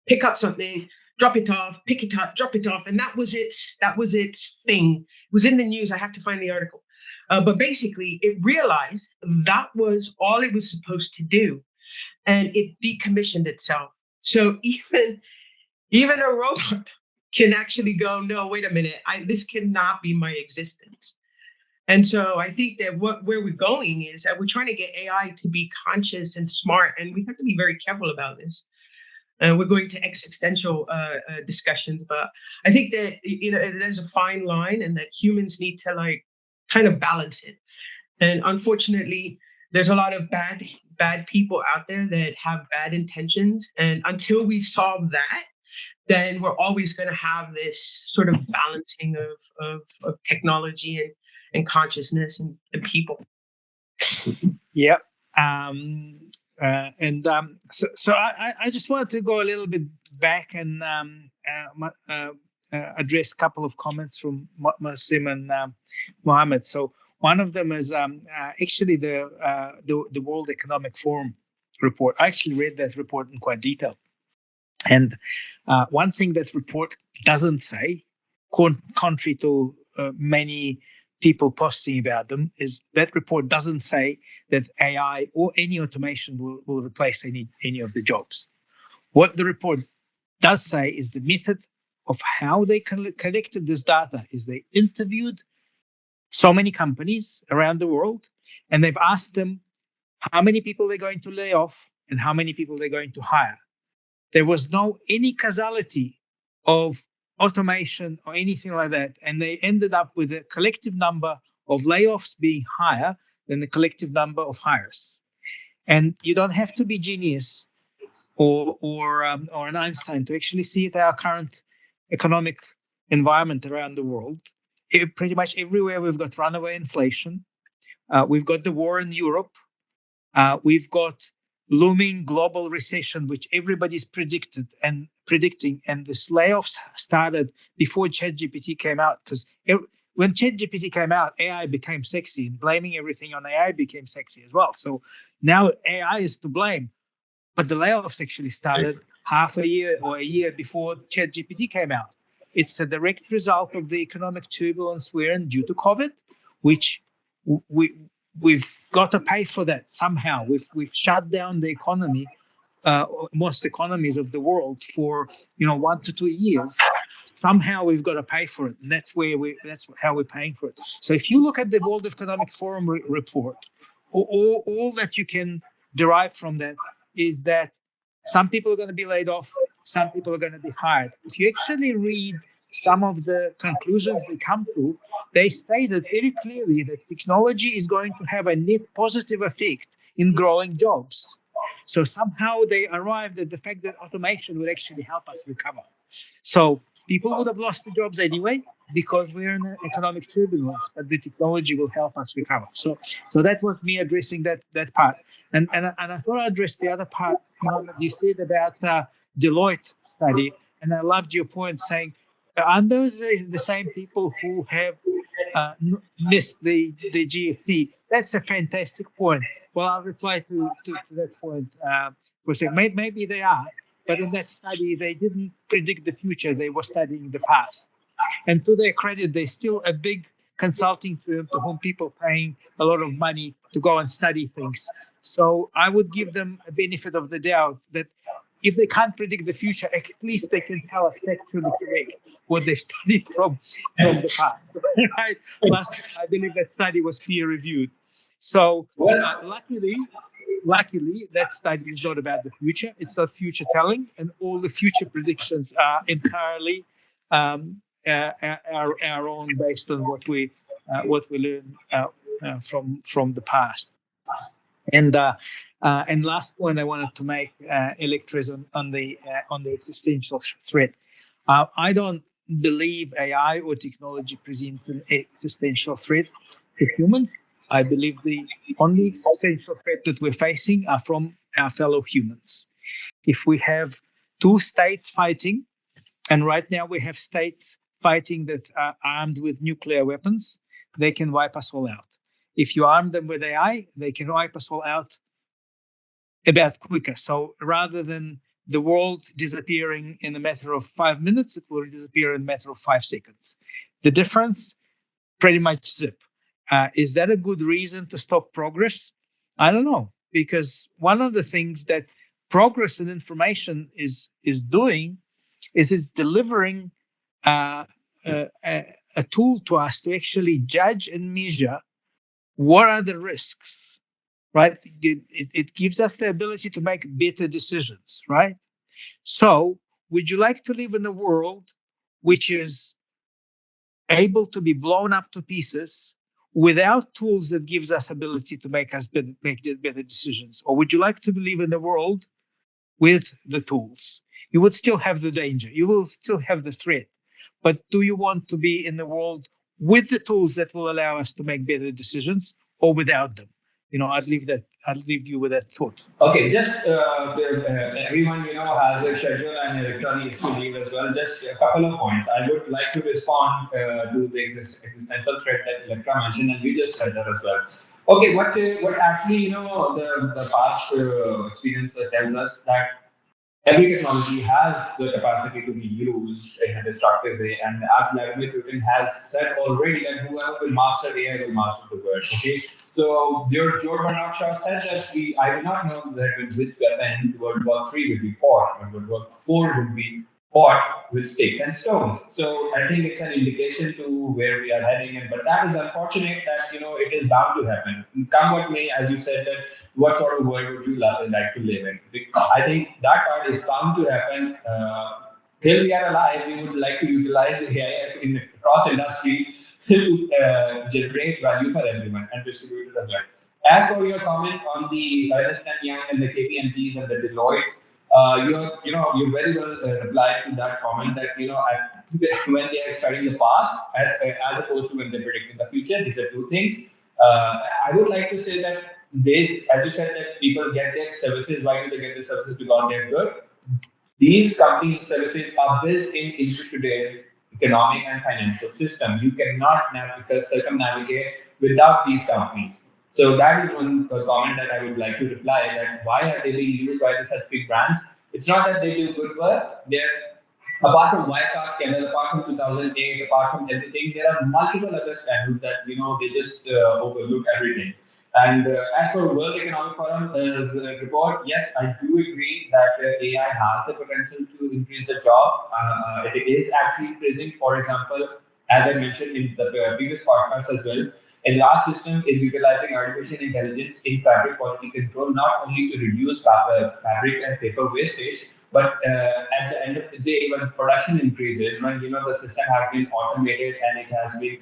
pick up something, drop it off, pick it up, drop it off, and that was its thing. It was in the news. I have to find the article, but basically, it realized that was all it was supposed to do, and it decommissioned itself. So even a robot can actually go, no, wait a minute, this cannot be my existence. And so I think that where we're going is that we're trying to get AI to be conscious and smart, and we have to be very careful about this. And we're going to existential discussions, but I think that there's a fine line, and that humans need to like kind of balance it. And unfortunately, there's a lot of bad people out there that have bad intentions, and until we solve that, then we're always going to have this sort of balancing of technology and consciousness and people. Yeah. So I just wanted to go a little bit back and address a couple of comments from Masim and Mohammed. So one of them is actually the World Economic Forum report. I actually read that report in quite detail. And one thing that report doesn't say, contrary to many people posting about them, is that report doesn't say that AI or any automation will replace any of the jobs. What the report does say is the method of how they collected this data is they interviewed so many companies around the world, and they've asked them, how many people they're going to lay off and how many people they're going to hire. There was no any causality of automation or anything like that. And they ended up with a collective number of layoffs being higher than the collective number of hires. And you don't have to be genius or an Einstein to actually see that our current economic environment around the world. Pretty much everywhere we've got runaway inflation. We've got the war in Europe. We've got looming global recession, which everybody's predicting. And this layoffs started before ChatGPT came out, because when ChatGPT came out, AI became sexy, and blaming everything on AI became sexy as well. So now AI is to blame. But the layoffs actually started half a year or a year before ChatGPT came out. It's a direct result of the economic turbulence we're in due to COVID, which we've got to pay for that somehow. We've shut down the economy, most economies of the world, for 1 to 2 years. Somehow we've got to pay for it, and that's how we're paying for it. So if you look at the World Economic Forum report, all that you can derive from that is that some people are going to be laid off, some people are going to be hired. If you actually read some of the conclusions they come to, they stated very clearly that technology is going to have a net positive effect in growing jobs. So somehow they arrived at the fact that automation will actually help us recover. So people would have lost the jobs anyway because we're in an economic turbulence, but the technology will help us recover. So that was me addressing that part. And I thought I'd address the other part, Mohammed, you said about Deloitte study, and I loved your point saying, aren't those the same people who have missed the GFC? That's a fantastic point. Well, I'll reply to that point for a second. Maybe they are, but in that study, they didn't predict the future. They were studying the past. And to their credit, they're still a big consulting firm to whom people paying a lot of money to go and study things. So I would give them a benefit of the doubt that if they can't predict the future, at least they can tell us factually correct what they studied from the past. Right? Plus, I believe that study was peer reviewed. So luckily, that study is not about the future. It's not future telling, and all the future predictions are entirely our own, based on what we learn from the past. And last point I wanted to make, Electra, is on the existential threat. I don't believe AI or technology presents an existential threat to humans. I believe the only existential threat that we're facing are from our fellow humans. If we have two states fighting, and right now we have states fighting that are armed with nuclear weapons, they can wipe us all out. If you arm them with AI, they can wipe us all out about quicker. So rather than the world disappearing in a matter of 5 minutes, it will disappear in a matter of 5 seconds. The difference, pretty much zip. Is that a good reason to stop progress? I don't know, because one of the things that progress in information is doing is it's delivering a tool to us to actually judge and measure what are the risks, right? It gives us the ability to make better decisions, right? So would you like to live in a world which is able to be blown up to pieces without tools that gives us ability to make better decisions? Or would you like to live in a world with the tools? You would still have the danger. You will still have the threat. But do you want to be in the world with the tools that will allow us to make better decisions, or without them? I'd leave you with that thought. Okay, just everyone has a schedule and Electra needs to leave as well. Just a couple of points. I would like to respond to the existential threat that Electra mentioned, and you just said that as well. Okay, what actually the past experience tells us that every technology has the capacity to be used in a destructive way. And as Vladimir Putin has said already, that whoever will master AI will master the world. Okay. So George Bernard Shaw said that I do not know that with which weapons World War III will be fought, but World War IV will be fought with sticks and stones. So I think it's an indication to where we are heading in. But that is unfortunate that it is bound to happen. Come what may, as you said, that what sort of world would you like to live in? I think that part is bound to happen. Till we are alive, we would like to utilize AI in across industries to generate value for everyone and distribute it as well. As for your comment on the Ernst and Young and the KPMGs and the Deloittes, you very well replied to that comment that when they are studying the past as opposed to when they're predicting the future. These are two things. I would like to say that as you said, that people get their services. Why do they get their services? Because they're good. These companies' services are built into today's economic and financial system. You cannot circumnavigate without these companies. So that is one comment that I would like to reply. That why are they being used by the such big brands? It's not that they do good work. They're apart from Wirecard scandal, apart from 2008, apart from everything, there are multiple other scandals that they just overlook everything. And as for World Economic Forum's report, yes, I do agree that AI has the potential to increase the job. It is actually increasing. For example, as I mentioned in the previous podcast as well, Edraak Systems is utilizing artificial intelligence in fabric quality control, not only to reduce fabric and paper wastage, but at the end of the day, when production increases, when the system has been automated and it has been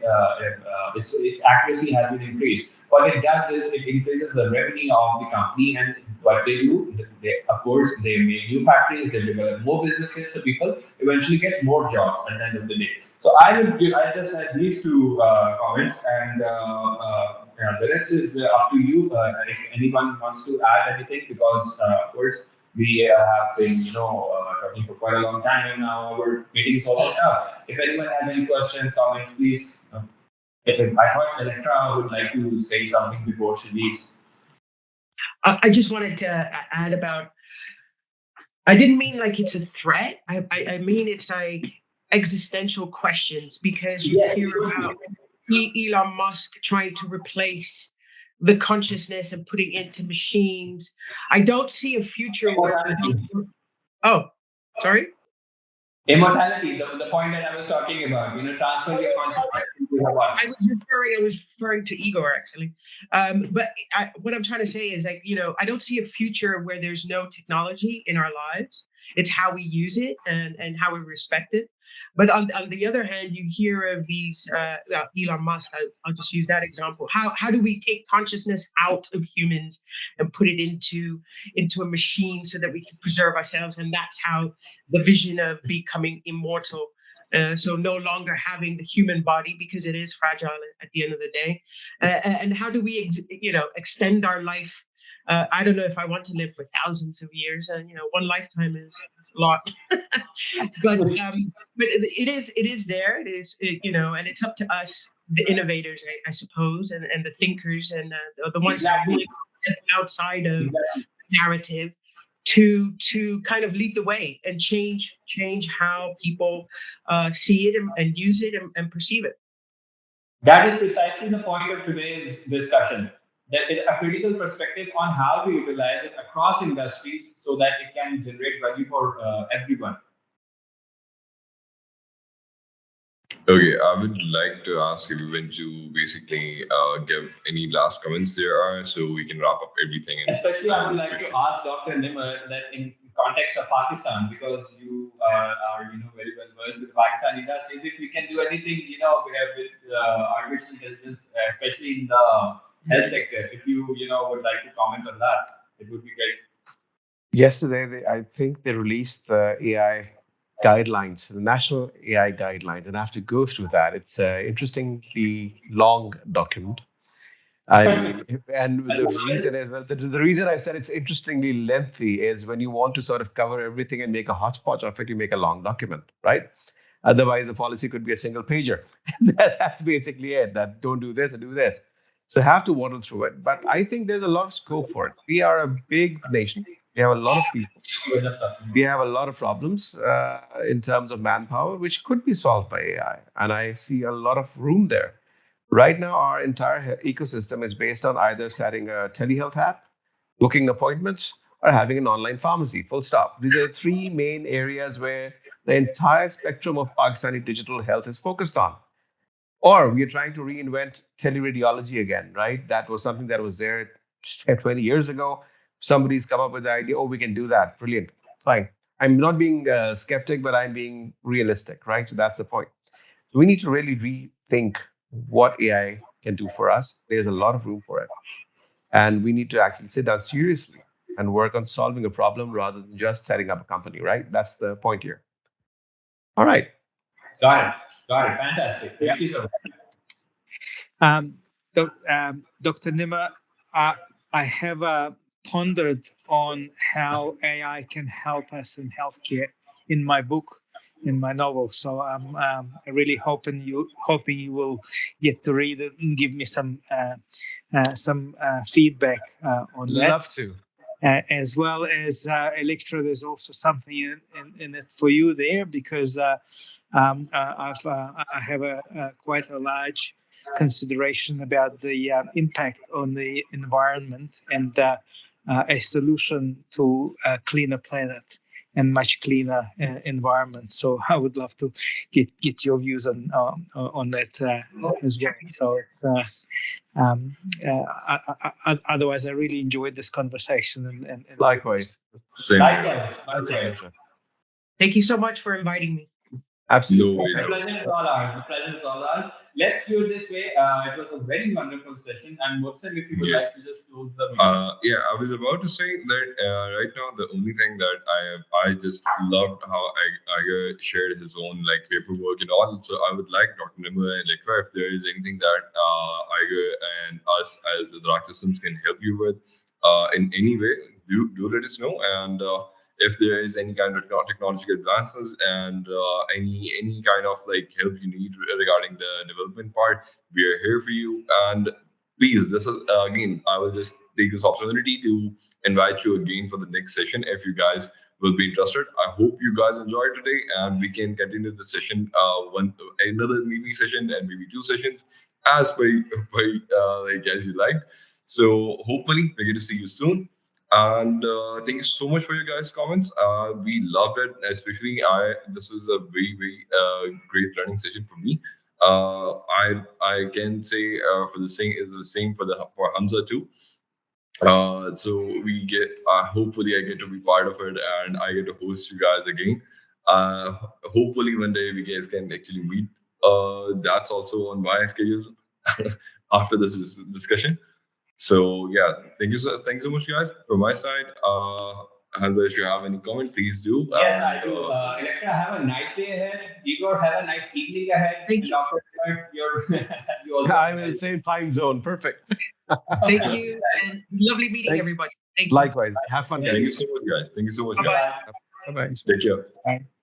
its accuracy has been increased, what it does is it increases the revenue of the company. And what they do, of course, they make new factories, they develop more businesses, so people eventually get more jobs at the end of the day. So I just had these two comments, and the rest is up to you. If anyone wants to add anything, because of course we have been, talking for quite a long time, and now our meeting is almost up. If anyone has any questions, comments, please. I thought Electra would like to say something before she leaves. I just wanted to add about. I didn't mean like it's a threat. I mean it's like existential questions, because you hear about Elon Musk trying to replace the consciousness and putting into machines. I don't see a future where. Oh, sorry. Immortality, the point that I was talking about, transfer your consciousness into the watch. I was referring to Igor actually, but what I'm trying to say is, like, I don't see a future where there's no technology in our lives. It's how we use it and how we respect it. But on the other hand, you hear of these Elon Musk. I'll just use that example. How do we take consciousness out of humans and put it into a machine so that we can preserve ourselves? And that's how the vision of becoming immortal. So no longer having the human body, because it is fragile at the end of the day. And how do we, extend our life? I don't know if I want to live for thousands of years, and one lifetime is a lot. but it is there. And it's up to us, the innovators, I suppose, and the thinkers, and the ones that are willing to step outside of narrative to kind of lead the way and change how people see it and use it and perceive it. That is precisely the point of today's discussion. That is a critical perspective on how to utilize it across industries so that it can generate value for everyone. Okay, I would like to ask everyone to basically give any last comments there are, so we can wrap up everything. Especially, I would like to ask Dr. Nimer that in context of Pakistan, because you are very well versed with the Pakistan industries, if we can do anything with artificial intelligence, especially in the health sector, if you would like to comment on that, it would be great. Yesterday, I think they released the AI guidelines, the national AI guidelines, and I have to go through that. It's an interestingly long document. I mean, and the reason as well, the reason I said it's interestingly lengthy is when you want to sort of cover everything and make a hodgepodge of it, you make a long document, right? Otherwise, the policy could be a single pager. That's basically it. That don't do this and do this. So I have to waddle through it. But I think there's a lot of scope for it. We are a big nation. We have a lot of people. We have a lot of problems in terms of manpower, which could be solved by AI. And I see a lot of room there. Right now, our entire ecosystem is based on either starting a telehealth app, booking appointments, or having an online pharmacy, full stop. These are three main areas where the entire spectrum of Pakistani digital health is focused on. Or we are trying to reinvent teleradiology again, right? That was something that was there 20 years ago. Somebody's come up with the idea, oh, we can do that. Brilliant. Fine. I'm not being skeptic, but I'm being realistic, right? So that's the point. We need to really rethink what AI can do for us. There's a lot of room for it. And we need to actually sit down seriously and work on solving a problem rather than just setting up a company, right? That's the point here. All right. Got it. Got it. Fantastic. Yeah. Thank you so much. Dr. Nimer, uh, I have pondered on how AI can help us in healthcare in my book, in my novel. So I'm really hoping you will get to read it and give me some feedback on that. Love to. As well as Electra, there's also something in it for you there because I have quite a large consideration about the impact on the environment and a solution to a cleaner planet and much cleaner environment. So I would love to get your views on that as well. So it's. Otherwise, I really enjoyed this conversation. And Likewise. Same. Likewise. My Likewise. pleasure. Thank you so much for inviting me. Absolutely. No worries. The pleasure is all ours. The pleasure is all ours. Let's do it this way. It was a very wonderful session. And Watson, if you would Yes. like to just close the video. Yeah, I was about to say that right now the only thing that I just loved how Iger shared his own like paperwork and all. So I would like Dr. Nimmer and Electra, if there is anything that Iger and us as Edraak Systems can help you with in any way, do let us know. And if there is any kind of technological advances and any kind of like help you need regarding the development part, we are here for you. And please, this is again, I will just take this opportunity to invite you again for the next session if you guys will be interested. I hope you guys enjoyed today and we can continue the session another maybe session and maybe two sessions as per like as you like. So hopefully we get to see you soon. And thank you so much for your guys' comments. We loved it, especially I. This was a very great learning session for me. I can say for the same is the same for Hamza too. So we get hopefully I get to be part of it and I get to host you guys again. Uh, Hopefully one day we guys can actually meet. That's also on my schedule after this discussion. So yeah, thank you so much, guys. From my side, Hamza, if you have any comment, please do. Yes, I do. Electra, have a nice day ahead. Igor, have a nice evening ahead. Thank you. Dr. Nimmer, you also I'm in the same time zone. Perfect. Thank you. And lovely meeting Thank- everybody. Thank you. Likewise. Have fun, Thank you guys. so much, guys. Thank you so much, Bye-bye. guys. Bye bye. Take care. Bye.